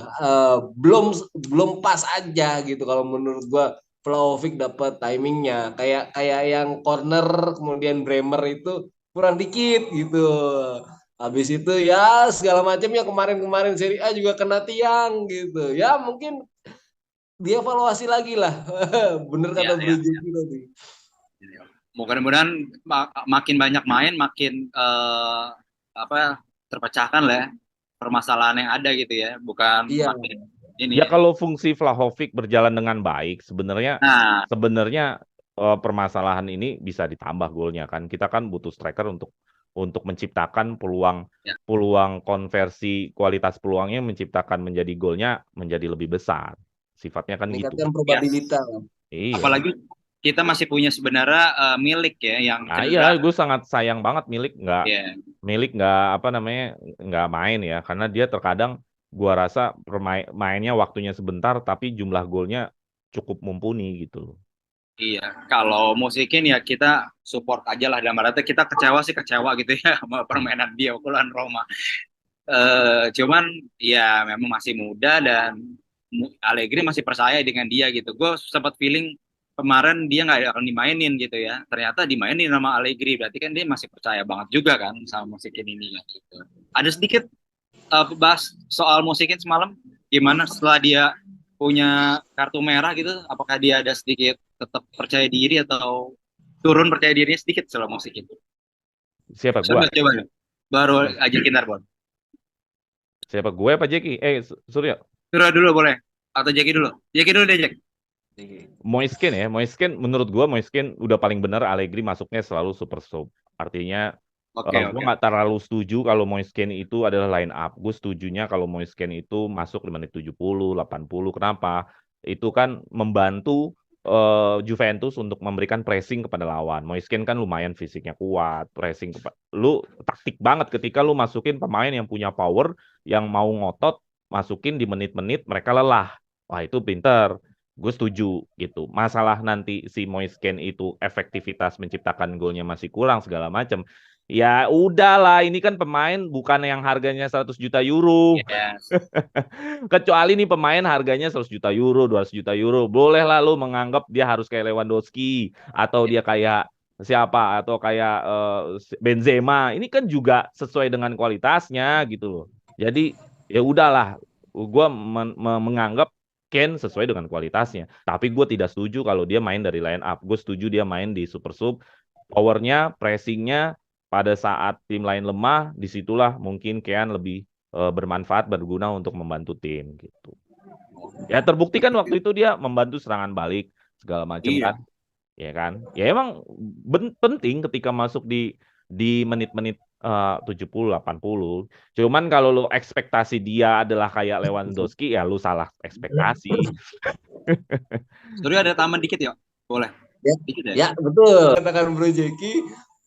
Speaker 3: Belum belum pas aja gitu kalau menurut gua. Vlahovic dapat timingnya kayak kayak yang corner kemudian Bremer itu kurang dikit gitu. Habis itu ya segala macamnya kemarin-kemarin Serie A juga kena tiang gitu. Ya mungkin dievaluasi lagi lah. Bener
Speaker 1: ya,
Speaker 3: kata Bro
Speaker 1: ya.
Speaker 3: Jeki tadi.
Speaker 1: Mudah-mudahan makin banyak main, makin apa terpecahkan lah ya, permasalahan yang ada gitu ya, bukan
Speaker 3: Iya.
Speaker 1: makin ini
Speaker 2: Ya
Speaker 1: ya.
Speaker 2: kalau fungsi Vlahovic berjalan dengan baik, sebenarnya
Speaker 1: Nah,
Speaker 2: sebenarnya permasalahan ini bisa ditambah golnya kan. Kita kan butuh striker untuk menciptakan peluang
Speaker 1: ya.
Speaker 2: peluang konversi kualitas peluangnya menciptakan menjadi golnya menjadi lebih besar. Sifatnya kan gitu.
Speaker 3: Meningkatkan
Speaker 1: Yes.
Speaker 3: probabilitas.
Speaker 2: Iya.
Speaker 1: Apalagi kita masih punya sebenarnya milik ya yang
Speaker 2: Nah, iya,
Speaker 1: cedera.
Speaker 2: gue sangat sayang banget
Speaker 1: Ya,
Speaker 2: Milik nggak apa namanya nggak main ya, karena dia terkadang gua rasa mainnya waktunya sebentar, tapi jumlah golnya cukup mumpuni gitu loh.
Speaker 1: iya. Kalau musikin ya kita support aja lah dalam arti kita kecewa sih kecewa gitu ya sama
Speaker 2: Hmm.
Speaker 1: permainan dia ukuran Roma. Cuman ya memang masih muda dan Allegri masih percaya dengan dia gitu. Gue sempat feeling kemarin dia nggak akan dimainin gitu ya. Ternyata dimainin sama Allegri. Berarti kan dia masih percaya banget juga kan sama musikin ini ya, gitu. Ada sedikit bahas soal musikin semalam. Gimana setelah dia punya kartu merah gitu? Apakah dia ada sedikit tetap percaya diri atau turun percaya dirinya sedikit soal musikin?
Speaker 2: Siapa gua?
Speaker 1: Coba ya. Baru aja kita Bon.
Speaker 2: Siapa gue apa Jeki? Surya.
Speaker 1: Surya dulu boleh. Atau Jackie dulu. Jackie dulu deh, Jack.
Speaker 2: Moiskin menurut gua Moiskin udah paling benar Allegri masuknya selalu super sub. Artinya
Speaker 1: Oke,
Speaker 2: gue
Speaker 1: oke.
Speaker 2: nggak terlalu setuju kalau Moiskin itu adalah line up. Gue setujunya kalau Moiskin itu masuk di menit 70, 80. Kenapa? Itu kan membantu Juventus untuk memberikan pressing kepada lawan. Moiskin kan lumayan fisiknya kuat, pressing lu taktik banget ketika lu masukin pemain yang punya power, yang mau ngotot, masukin di menit-menit mereka lelah. Wah, itu pinter. Gue setuju gitu. Masalah nanti si Moiskin itu efektivitas menciptakan golnya masih kurang segala macam. Ya udahlah, ini kan pemain bukan yang harganya 100 juta euro.
Speaker 1: Yes.
Speaker 2: Kecuali nih pemain harganya 100 juta euro, 200 juta euro. Boleh lah lu menganggap dia harus kayak Lewandowski atau dia kayak siapa atau kayak Benzema. Ini kan juga sesuai dengan kualitasnya gitu loh. Jadi ya udahlah, gua menganggap Ken sesuai dengan kualitasnya. Tapi gue tidak setuju kalau dia main dari line up. Gue setuju dia main di super sub. Powernya, pressingnya, pada saat tim lain lemah, disitulah mungkin Kean lebih bermanfaat, berguna untuk membantu tim gitu. Ya terbukti kan waktu itu dia membantu serangan balik segala macam
Speaker 1: Iya.
Speaker 2: kan, ya kan? Ya emang penting ketika masuk di menit-menit 70 80. Cuman kalau lu ekspektasi dia adalah kayak Lewandowski ya lu salah ekspektasi.
Speaker 1: Surya ada tambahan dikit ya? Boleh.
Speaker 3: Ya,
Speaker 1: Dikit ya?
Speaker 3: ya betul. Katakan Bro Jeki,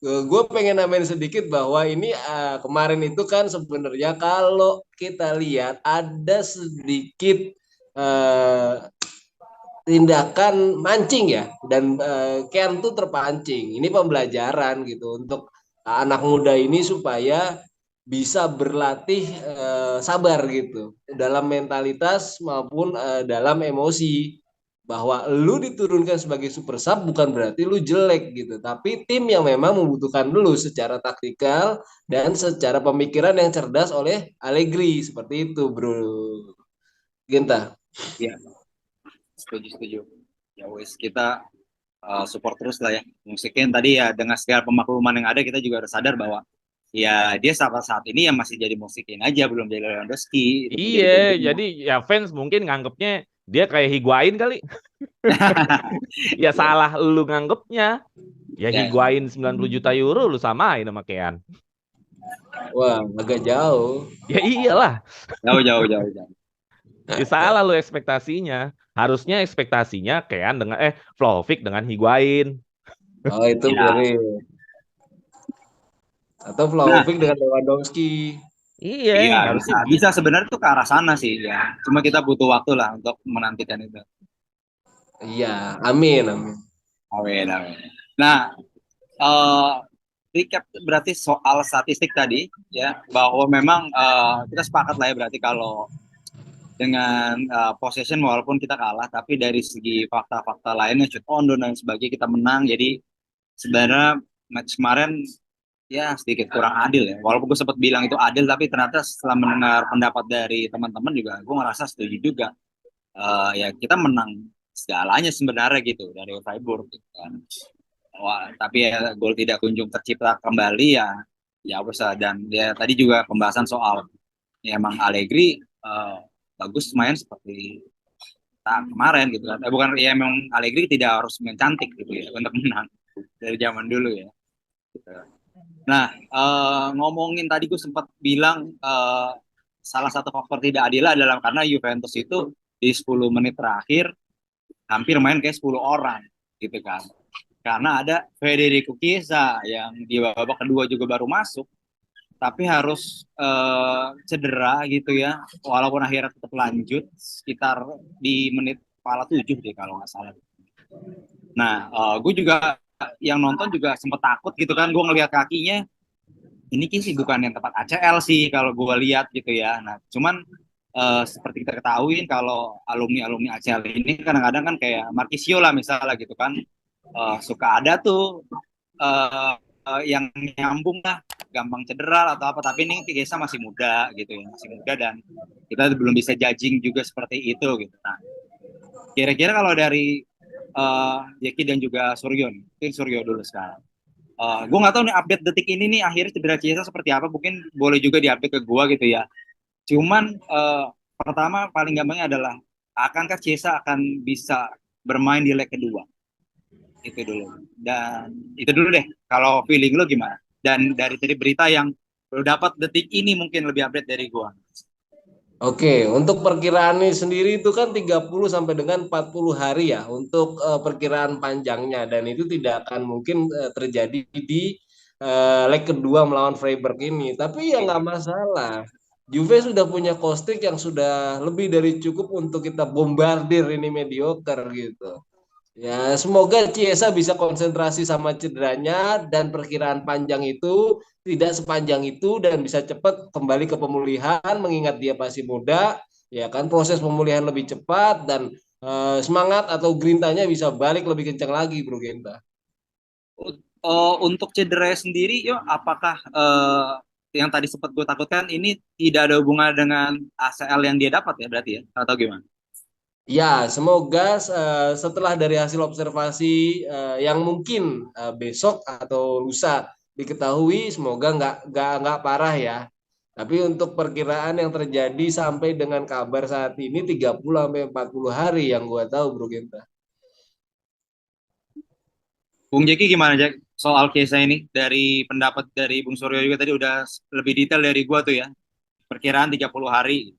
Speaker 3: gue pengen nambahin sedikit bahwa ini kemarin itu kan sebenarnya kalau kita lihat ada sedikit eh, tindakan mancing ya, dan Ken tuh terpancing. Ini pembelajaran gitu untuk anak muda ini supaya bisa berlatih sabar gitu dalam mentalitas maupun dalam emosi, bahwa lu diturunkan sebagai super sub bukan berarti lu jelek gitu, tapi tim yang memang membutuhkan lu secara taktikal dan secara pemikiran yang cerdas oleh Allegri, seperti itu bro Genta.
Speaker 1: Ya, setuju. Ya wes, kita support terus lah ya musiknya. Tadi ya dengan segala pemakluman yang ada, kita juga harus sadar bahwa ya dia saat ini ya masih jadi musikin aja, belum jadi Lewandowski, belum
Speaker 2: Iya,
Speaker 1: jadi Benzema.
Speaker 2: jadi ya fans mungkin nganggepnya dia kayak Higuain kali. Ya
Speaker 1: Ya,
Speaker 2: salah lu nganggepnya. Ya
Speaker 1: ya,
Speaker 2: Higuain 90 juta euro lu samain sama Kean.
Speaker 3: Wah, agak jauh.
Speaker 2: Ya iyalah.
Speaker 1: jauh.
Speaker 2: Ya salah lu ekspektasinya. Harusnya ekspektasinya Kean dengan Vlahovic dengan Higuain.
Speaker 3: Oh, itu
Speaker 1: Ya.
Speaker 3: mirip. Atau
Speaker 1: Nah,
Speaker 3: Vlahovic dengan Lewandowski.
Speaker 2: Iya,
Speaker 1: iya
Speaker 2: harusnya
Speaker 1: bisa sebenarnya tuh ke arah sana sih ya. Cuma kita butuh waktu lah untuk menantikan itu.
Speaker 3: Iya, amin, amin.
Speaker 1: Amin. Nah, eh recap berarti soal statistik tadi ya, bahwa memang kita sepakat lah ya berarti kalau dengan possession walaupun kita kalah, tapi dari segi fakta-fakta lainnya, shoot on dan lain sebagainya, kita menang. Jadi sebenarnya match kemarin ya sedikit kurang adil ya. Walaupun gue sempat bilang itu adil, tapi ternyata setelah mendengar pendapat dari teman-teman juga, gue ngerasa setuju juga. Ya kita menang segalanya sebenarnya gitu dari Freiburg gitu kan. Wah, tapi ya gol tidak kunjung tercipta kembali ya. Ya wes lah. Dan dia tadi juga pembahasan soal ya emang Allegri bagus main seperti kemarin gitu kan. Bukan ya, emang Allegri tidak harus main cantik gitu ya untuk menang dari zaman dulu ya. Gitu. Nah, ngomongin tadi gue sempat bilang salah satu faktor tidak adil adalah karena Juventus itu di 10 menit terakhir hampir main kayak 10 orang gitu kan. Karena ada Federico Chiesa yang di babak kedua juga baru masuk, tapi harus cedera gitu ya. Walaupun akhirnya tetap lanjut sekitar di menit kepala 7 deh kalau nggak salah. Nah, gue juga yang nonton juga sempet takut gitu kan. Gue ngelihat kakinya, ini sih bukan yang tempat ACL sih kalau gue lihat gitu ya. Nah, cuman seperti kita ketahui kalau alumni ACL ini kadang-kadang kan kayak Marquisio lah misalnya gitu kan, suka ada tuh yang nyambung lah, gampang cedera atau apa. Tapi ini Chiesa masih muda gitu ya, masih muda, dan kita belum bisa judging juga seperti itu gitu. Nah, kira-kira kalau dari Jeki dan juga Suryo nih, mungkin Suryo dulu sekarang. Gue nggak tahu nih update detik ini nih akhirnya cedera Chiesa seperti apa, mungkin boleh juga diupdate ke gue gitu ya. Cuman pertama paling gampangnya adalah akankah Chiesa akan bisa bermain di leg kedua? Itu dulu. Dan itu dulu deh. Kalau feeling lo gimana? Dan dari berita yang lo dapat detik ini mungkin lebih update dari gue.
Speaker 3: Oke, untuk perkiraan ini sendiri itu kan 30 sampai dengan 40 hari ya untuk perkiraan panjangnya, dan itu tidak akan mungkin terjadi di leg kedua melawan Freiburg ini. Tapi ya nggak masalah. Juve sudah punya Kostic yang sudah lebih dari cukup untuk kita bombardir ini mediocre gitu. Ya, semoga Chiesa bisa konsentrasi sama cederanya dan perkiraan panjang itu tidak sepanjang itu dan bisa cepat kembali ke pemulihan, mengingat dia masih muda, ya kan, proses pemulihan lebih cepat dan semangat atau grintanya bisa balik lebih kencang lagi, Bro Genta.
Speaker 1: Untuk cedera sendiri, yo, apakah yang tadi sempat gue takutkan ini tidak ada hubungan dengan ACL yang dia dapat ya berarti ya, atau gimana?
Speaker 3: Ya, semoga setelah dari hasil observasi yang mungkin besok atau lusa diketahui, semoga nggak parah ya. Tapi untuk perkiraan yang terjadi sampai dengan kabar saat ini 30 sampai 40 hari yang gua tahu, Bro Genta.
Speaker 1: Bung Jeki gimana, Jack? Soal Chiesa ini, dari pendapat dari Bung Suryo juga tadi udah lebih detail dari gua tuh ya. Perkiraan 30 hari.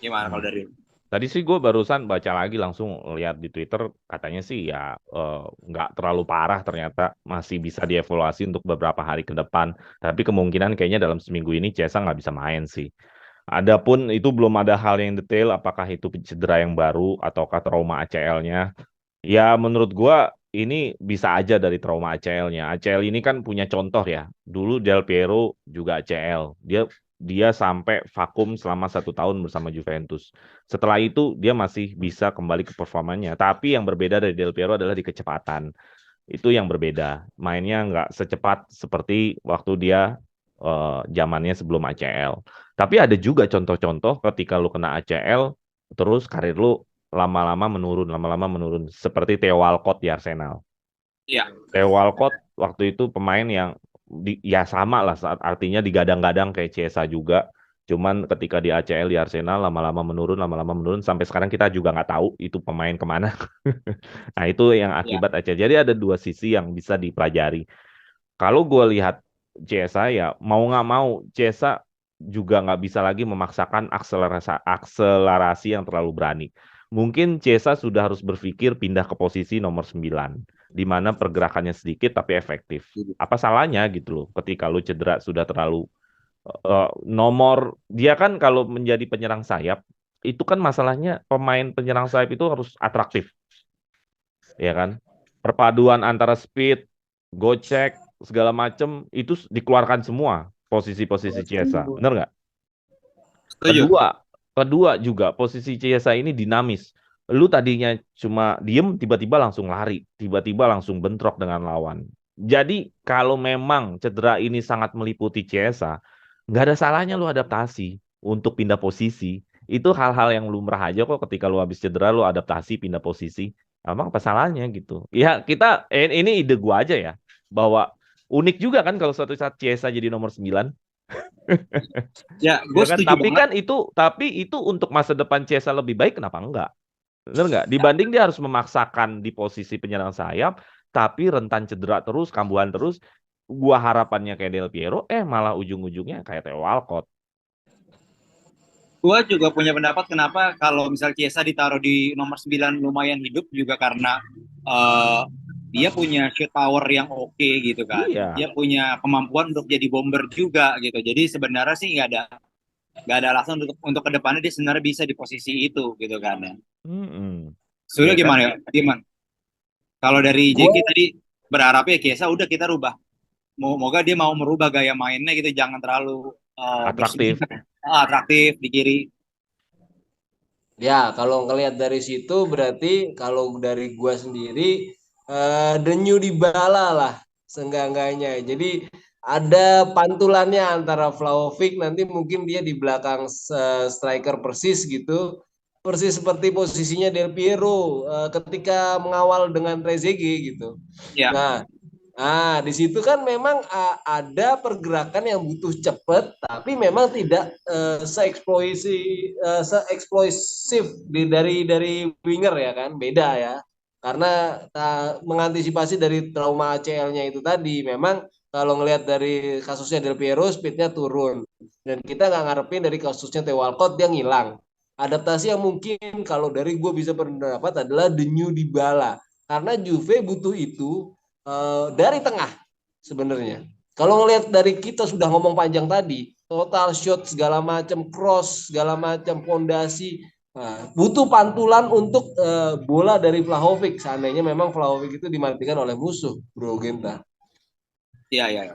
Speaker 1: Gimana kalau dari lu?
Speaker 2: Tadi sih gue barusan baca lagi langsung lihat di Twitter, katanya sih ya nggak terlalu parah, ternyata masih bisa dievaluasi untuk beberapa hari ke depan. Tapi kemungkinan kayaknya dalam seminggu ini Chiesa nggak bisa main sih. Adapun itu belum ada hal yang detail, apakah itu cedera yang baru ataukah trauma ACL-nya. Ya menurut gua ini bisa aja dari trauma ACL-nya. ACL ini kan punya contoh ya. Dulu Del Piero juga ACL. Dia sampai vakum selama 1 tahun bersama Juventus. Setelah itu dia masih bisa kembali ke performanya. Tapi yang berbeda dari Del Piero adalah di kecepatan. Itu yang berbeda. Mainnya nggak secepat seperti waktu dia zamannya sebelum ACL. Tapi ada juga contoh-contoh ketika lu kena ACL, terus karir lu lama-lama menurun. Seperti Theo Walcott di Arsenal.
Speaker 1: Iya.
Speaker 2: Theo Walcott waktu itu pemain yang ya sama lah, artinya digadang-gadang kayak Chiesa juga. Cuman ketika di ACL di Arsenal lama-lama menurun sampai sekarang kita juga nggak tahu itu pemain kemana. Nah itu yang
Speaker 1: Iya.
Speaker 2: akibat ACL. Jadi ada dua sisi yang bisa dipelajari. Kalau gue lihat Chiesa ya mau nggak mau Chiesa juga nggak bisa lagi memaksakan akselerasi yang terlalu berani. Mungkin Chiesa sudah harus berpikir pindah ke posisi nomor 9, di mana pergerakannya sedikit tapi efektif. Apa salahnya gitu loh ketika lu cedera sudah terlalu nomor dia kan kalau menjadi penyerang sayap itu kan masalahnya pemain penyerang sayap itu harus atraktif, ya kan? Perpaduan antara speed, gocek, segala macem itu dikeluarkan semua posisi-posisi Chiesa, bener nggak?
Speaker 1: Setuju.
Speaker 2: Kedua juga posisi Chiesa ini dinamis. Lu tadinya cuma diem, tiba-tiba langsung lari, tiba-tiba langsung bentrok dengan lawan. Jadi kalau memang cedera ini sangat meliputi Chiesa, nggak ada salahnya lu adaptasi untuk pindah posisi. Itu hal-hal yang lumrah aja kok ketika lu habis cedera lu adaptasi pindah posisi. Emang apa salahnya gitu? Ya kita ini ide gua aja ya bahwa unik juga kan kalau suatu saat Chiesa jadi nomor 9.
Speaker 1: Ya, gue
Speaker 2: Ya kan?
Speaker 1: setuju banget.
Speaker 2: Tapi itu untuk masa depan Chiesa lebih baik kenapa enggak? Benar nggak? Dibanding dia harus memaksakan di posisi penyerang sayap, tapi rentan cedera terus, kambuhan terus. Gua harapannya kayak Del Piero, malah ujung-ujungnya kayak Theo Walcott.
Speaker 1: Gue juga punya pendapat kenapa kalau misal Chiesa ditaruh di nomor 9 lumayan hidup juga karena eh, dia punya shoot power yang oke gitu kan.
Speaker 2: Iya.
Speaker 1: Dia punya kemampuan untuk jadi bomber juga gitu. Jadi sebenarnya sih nggak ada alasan untuk kedepannya dia sebenarnya bisa di posisi itu gitu kan. Ya.
Speaker 2: Mm-mm.
Speaker 1: Sudah
Speaker 2: Ya kan?
Speaker 1: gimana ya? Gimana? Kalau dari Jeki
Speaker 3: Gue
Speaker 1: tadi berharapnya Chiesa udah kita rubah. Moga dia mau merubah gaya mainnya gitu, jangan terlalu
Speaker 2: Atraktif.
Speaker 1: bersemangat, atraktif di kiri.
Speaker 3: Ya, kalau ngelihat dari situ berarti kalau dari gua sendiri the new Dybala lah seenggak-enggaknya. Jadi ada pantulannya antara Vlahovic nanti mungkin dia di belakang striker persis gitu. Persis seperti posisinya Del Piero ketika mengawal dengan Trezeguet gitu.
Speaker 1: Ya,
Speaker 3: Nah, di situ kan memang ada pergerakan yang butuh cepat, tapi memang tidak seeksplosif dari winger ya kan, beda ya. Karena mengantisipasi dari trauma ACL-nya itu tadi, memang kalau ngelihat dari kasusnya Del Piero, speednya turun, dan kita nggak ngarepin dari kasusnya Theo Walcott dia ngilang. Adaptasi yang mungkin kalau dari gue bisa berpendapat adalah the new Dybala, karena Juve butuh itu dari tengah sebenarnya. Kalau ngelihat dari kita sudah ngomong panjang tadi, total shot segala macam, cross segala macam, pondasi, butuh pantulan untuk bola dari Vlahovic. Seandainya memang Vlahovic itu dimatikan oleh musuh, Bro Genta.
Speaker 1: ya, ya.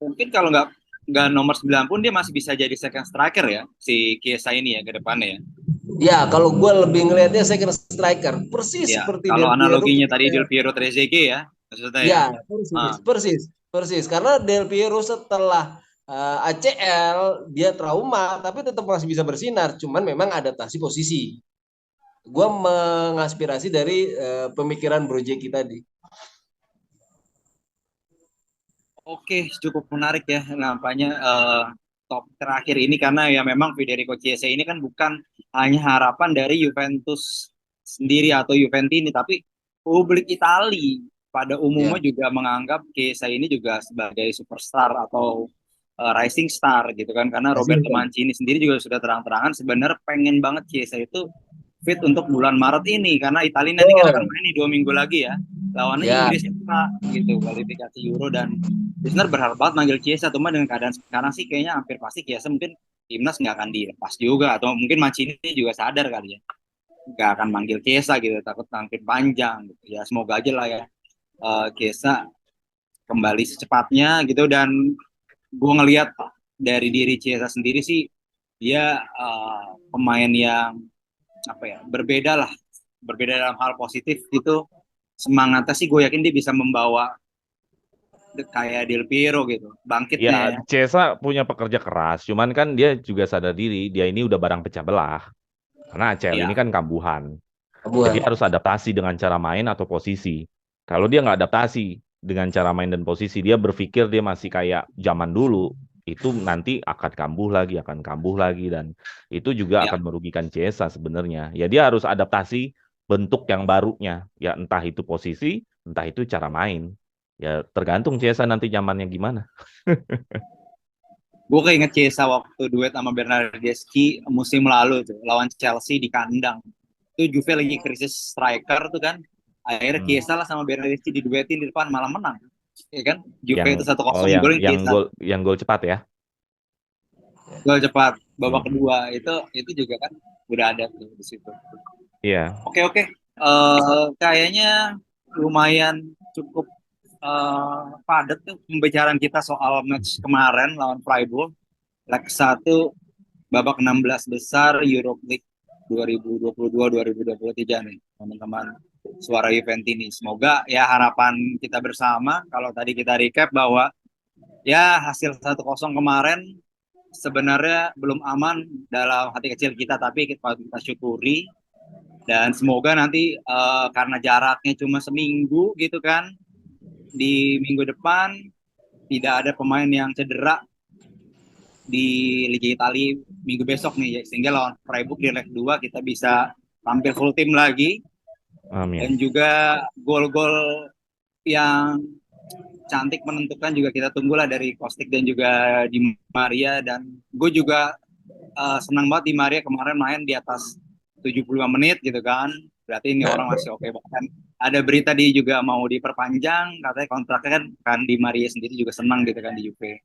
Speaker 1: Mungkin kalau nggak nomor 9 pun dia masih bisa jadi second striker ya si Chiesa ini ya ke depannya ya.
Speaker 3: Ya, kalau gue lebih ngelihatnya second striker, persis
Speaker 1: Ya,
Speaker 3: seperti
Speaker 1: kalau
Speaker 3: Del Piero.
Speaker 1: analoginya tadi Del Piero Trezeguet ya maksudnya ya.
Speaker 3: Ya, persis,
Speaker 1: Ah,
Speaker 3: persis, persis. Karena Del Piero setelah ACL dia trauma, tapi tetap masih bisa bersinar. Cuman memang adaptasi posisi. Gue mengaspirasi dari pemikiran Bro Jeki tadi.
Speaker 1: Oke, cukup menarik ya nampaknya top terakhir ini karena ya memang Federico Chiesa ini kan bukan hanya harapan dari Juventus sendiri atau Juventini, tapi publik Italia pada umumnya
Speaker 3: Ya,
Speaker 1: juga menganggap Chiesa ini juga sebagai superstar atau rising star gitu kan karena
Speaker 3: kasih
Speaker 1: Roberto Mancini sendiri juga sudah terang-terangan sebenarnya pengen banget Chiesa itu fit untuk bulan Maret ini karena Italia nanti kan akan
Speaker 3: oh,
Speaker 1: main di 2 minggu lagi ya lawannya
Speaker 3: ya,
Speaker 1: Inggris Pak gitu kualifikasi Euro dan Listener berharap banget manggil Chiesa, cuma dengan keadaan sekarang sih kayaknya hampir pasti Chiesa mungkin timnas nggak akan dilepas juga, atau mungkin Mancini juga sadar kali ya, nggak akan manggil Chiesa gitu, takut tangkip panjang gitu. Ya semoga aja lah ya Chiesa kembali secepatnya gitu. Dan gue ngelihat dari diri Chiesa sendiri sih, dia pemain yang apa ya, berbeda lah, berbeda dalam hal positif gitu. Semangatnya sih gue yakin dia bisa membawa kayak Del Piero gitu, bangkitnya
Speaker 2: Ya,
Speaker 1: ya.
Speaker 2: Cesa punya pekerja keras, cuman kan dia juga sadar diri, dia ini udah barang pecah belah. Karena ACL ini
Speaker 1: Iya,
Speaker 2: kan kambuhan. Jadi
Speaker 3: Abuan.
Speaker 2: harus adaptasi dengan cara main atau posisi. Kalau dia nggak adaptasi dengan cara main dan posisi, dia berpikir dia masih kayak zaman dulu, itu nanti akan kambuh lagi, dan itu juga
Speaker 1: iya,
Speaker 2: akan merugikan Ciesa sebenarnya. Ya dia harus adaptasi bentuk yang barunya, ya entah itu posisi, entah itu cara main. Ya tergantung Ciesa nanti zamannya gimana.
Speaker 1: gue keinget Chiesa waktu duet sama Bernardeschi musim lalu tuh lawan Chelsea di kandang. Itu Juve lagi krisis striker tuh kan. Akhirnya
Speaker 2: Hmm.
Speaker 1: Chiesa lah sama Bernardeschi diduetin di depan, malah menang. Ya kan? Juve
Speaker 2: Yang
Speaker 1: itu 1-0
Speaker 2: oh
Speaker 1: golin Chiesa.
Speaker 2: yang gol cepat ya.
Speaker 1: Gol cepat babak
Speaker 2: Hmm.
Speaker 1: kedua itu juga kan udah ada tuh di situ.
Speaker 2: Iya.
Speaker 1: Oke, oke. Kayaknya lumayan cukup padat tuh pembicaraan kita soal match kemarin lawan Freiburg. Leg 1 babak 16 besar Europe League 2022-2023 nih, teman-teman Suara Juventini. Semoga ya harapan kita bersama, kalau tadi kita recap bahwa ya hasil 1-0 kemarin sebenarnya belum aman dalam hati kecil kita, tapi kita syukuri. Dan semoga nanti karena jaraknya cuma seminggu gitu kan, di minggu depan tidak ada pemain yang cedera di Liga Italia minggu besok nih ya, sehingga lawan Freiburg di leg 2 kita bisa tampil full tim lagi. Dan
Speaker 2: Amin.
Speaker 1: juga gol-gol yang cantik menentukan juga kita tunggulah dari Kostik dan juga Di Maria. Dan gue juga senang banget Di Maria kemarin main di atas 75 menit gitu kan, berarti ini orang masih oke. Bahkan ada berita dia juga mau diperpanjang, katanya kontraknya kan Di Maria sendiri juga senang gitu kan di Juve.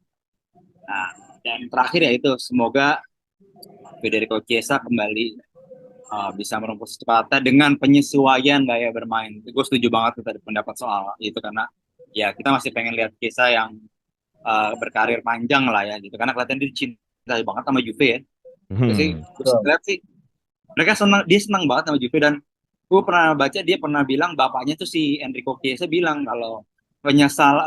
Speaker 1: Nah, dan terakhir ya itu, semoga Federico Chiesa kembali bisa menempuh secepatnya dengan penyesuaian gaya bermain. Gue setuju banget tuh tadi pendapat soal itu, karena ya kita masih pengen lihat Chiesa yang berkarir panjang lah ya gitu, karena kelihatan dia cinta banget sama Juve ya. Terus sih
Speaker 2: Hmm.
Speaker 1: gue lihat sih mereka dia senang banget sama Juve. Dan gue pernah baca dia pernah bilang, bapaknya tuh si Enrico Chiesa bilang kalau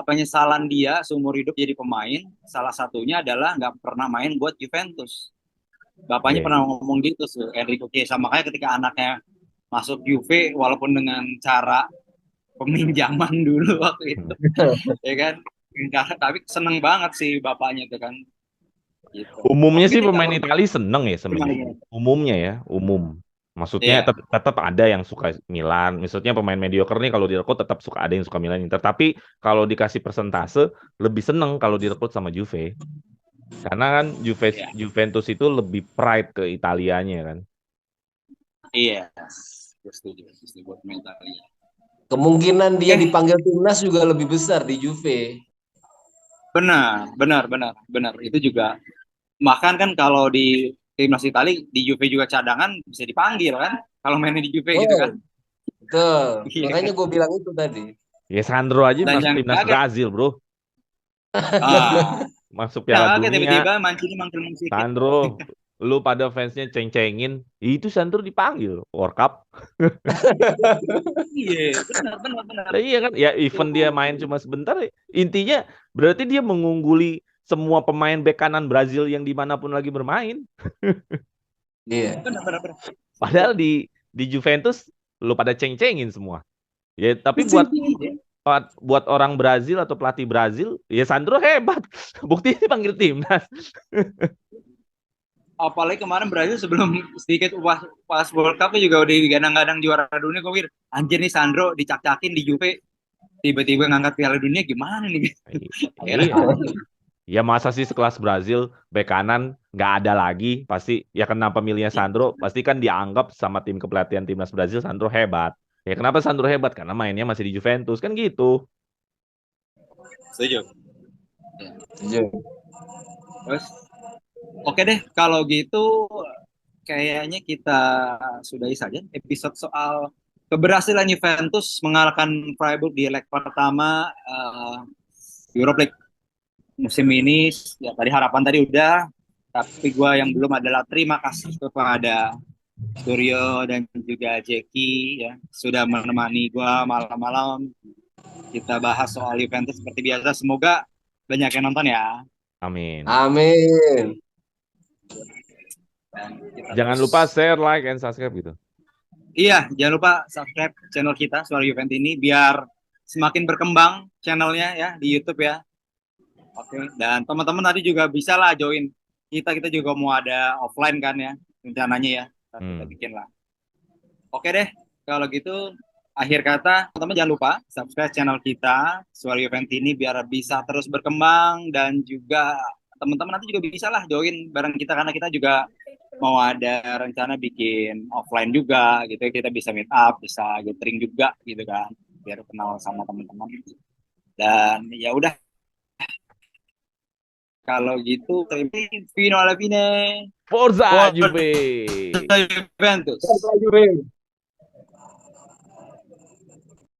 Speaker 1: penyesalan dia seumur hidup jadi pemain salah satunya adalah nggak pernah main buat Juventus. Bapaknya
Speaker 2: Iya.
Speaker 1: pernah ngomong gitu tuh, Enrico Chiesa. Makanya ketika anaknya masuk Juve walaupun dengan cara peminjaman dulu waktu itu, ya kan, tapi seneng banget sih bapaknya itu kan gitu.
Speaker 2: Umumnya
Speaker 1: Oke
Speaker 2: sih
Speaker 1: deh
Speaker 2: pemain
Speaker 1: kalau
Speaker 2: Italia seneng ya
Speaker 1: gimana
Speaker 2: sebenarnya.
Speaker 1: gimana.
Speaker 2: Umumnya ya, umum. Maksudnya
Speaker 1: Iya,
Speaker 2: tetap ada yang suka Milan. Misalnya pemain mediocre nih kalau direkrut tetap suka ada yang suka Milan Inter. Tapi kalau dikasih persentase lebih seneng kalau direkrut sama Juve. Karena kan
Speaker 1: iya,
Speaker 2: Juventus itu lebih pride ke Italianya kan.
Speaker 1: iya, gue setuju buat mentalnya.
Speaker 3: Kemungkinan dia
Speaker 1: Oke,
Speaker 3: dipanggil timnas juga lebih besar di Juve.
Speaker 1: benar, benar, benar, benar. Itu juga. Bahkan kan kalau di timnas Italia, di Juve juga cadangan bisa dipanggil kan, kalau mainnya di Juve gitu kan.
Speaker 3: Oh, betul.
Speaker 1: Iya
Speaker 3: Makanya
Speaker 1: kan.
Speaker 3: gue bilang itu tadi.
Speaker 2: Ya Sandro aja
Speaker 1: Dan
Speaker 2: masuk
Speaker 1: yang
Speaker 2: timnas
Speaker 1: kaget,
Speaker 2: Brazil, bro.
Speaker 1: ah,
Speaker 2: Masuk
Speaker 1: yang
Speaker 2: Piala
Speaker 1: kaget
Speaker 2: Dunia.
Speaker 1: tiba-tiba Mancini manggil Mancini.
Speaker 2: Sandro, lu pada fansnya ceng-cengin. Itu Sandro dipanggil World Cup.
Speaker 1: Iya, benar, benar, benar.
Speaker 2: Lah iya kan, ya
Speaker 1: Itu,
Speaker 2: even dia main cuma sebentar, intinya berarti dia mengungguli semua pemain bek kanan Brazil yang dimanapun lagi bermain.
Speaker 3: Iya.
Speaker 1: benar, benar, benar.
Speaker 2: Padahal di Juventus lu pada ceng-cengin semua. Ya tapi
Speaker 1: Mancini.
Speaker 2: buat orang Brazil atau pelatih Brazil, ya Sandro hebat. Buktinya dipanggil timnas.
Speaker 1: Apalagi kemarin Brazil sebelum sedikit pas World Cup juga udah digadang-gadang juara dunia. Gue pikir anjir nih Sandro dicak-cakin di Juve, tiba-tiba ngangkat Piala Dunia gimana nih. Akhirnya
Speaker 2: Iya. Ya masa sih sekelas Brazil bek kanan nggak ada lagi, pasti ya kenapa milihnya Sandro, pasti kan dianggap sama tim kepelatihan timnas Brazil Sandro hebat. Ya kenapa Sandro hebat? Karena mainnya masih di Juventus kan gitu.
Speaker 1: setuju.
Speaker 3: Setuju.
Speaker 1: Terus Oke deh, kalau gitu kayaknya kita sudahi saja episode soal keberhasilan Juventus mengalahkan Freiburg di leg pertama Europa League musim ini. Ya tadi harapan tadi udah, tapi gue yang belum adalah terima kasih kepada Suryo dan juga Jeki ya sudah menemani gue malam-malam. Kita bahas soal Juventus seperti biasa. Semoga banyak yang nonton ya.
Speaker 2: Amin.
Speaker 3: Amin.
Speaker 1: Dan kita
Speaker 2: Jangan
Speaker 1: terus.
Speaker 2: lupa share, like, and subscribe gitu.
Speaker 1: Iya, jangan lupa subscribe channel kita Suara Juventus ini biar semakin berkembang channelnya ya di YouTube ya. Oke, dan teman-teman tadi juga bisa lah join kita. Kita juga mau ada offline kan ya rencananya ya. Ntar kita bikin lah. Oke deh, kalau gitu akhir kata teman-teman jangan lupa subscribe channel kita Suara Juventus ini biar bisa terus berkembang dan juga teman-teman nanti juga bisa lah join bareng kita karena kita juga mau ada rencana bikin offline juga gitu ya. Kita bisa meet up, bisa gathering juga gitu kan biar kenal sama teman-teman. Dan ya udah kalau gitu terima kasih Vino Alvine
Speaker 2: Forza
Speaker 1: for
Speaker 2: Juve.
Speaker 1: Juventus.
Speaker 3: Juve.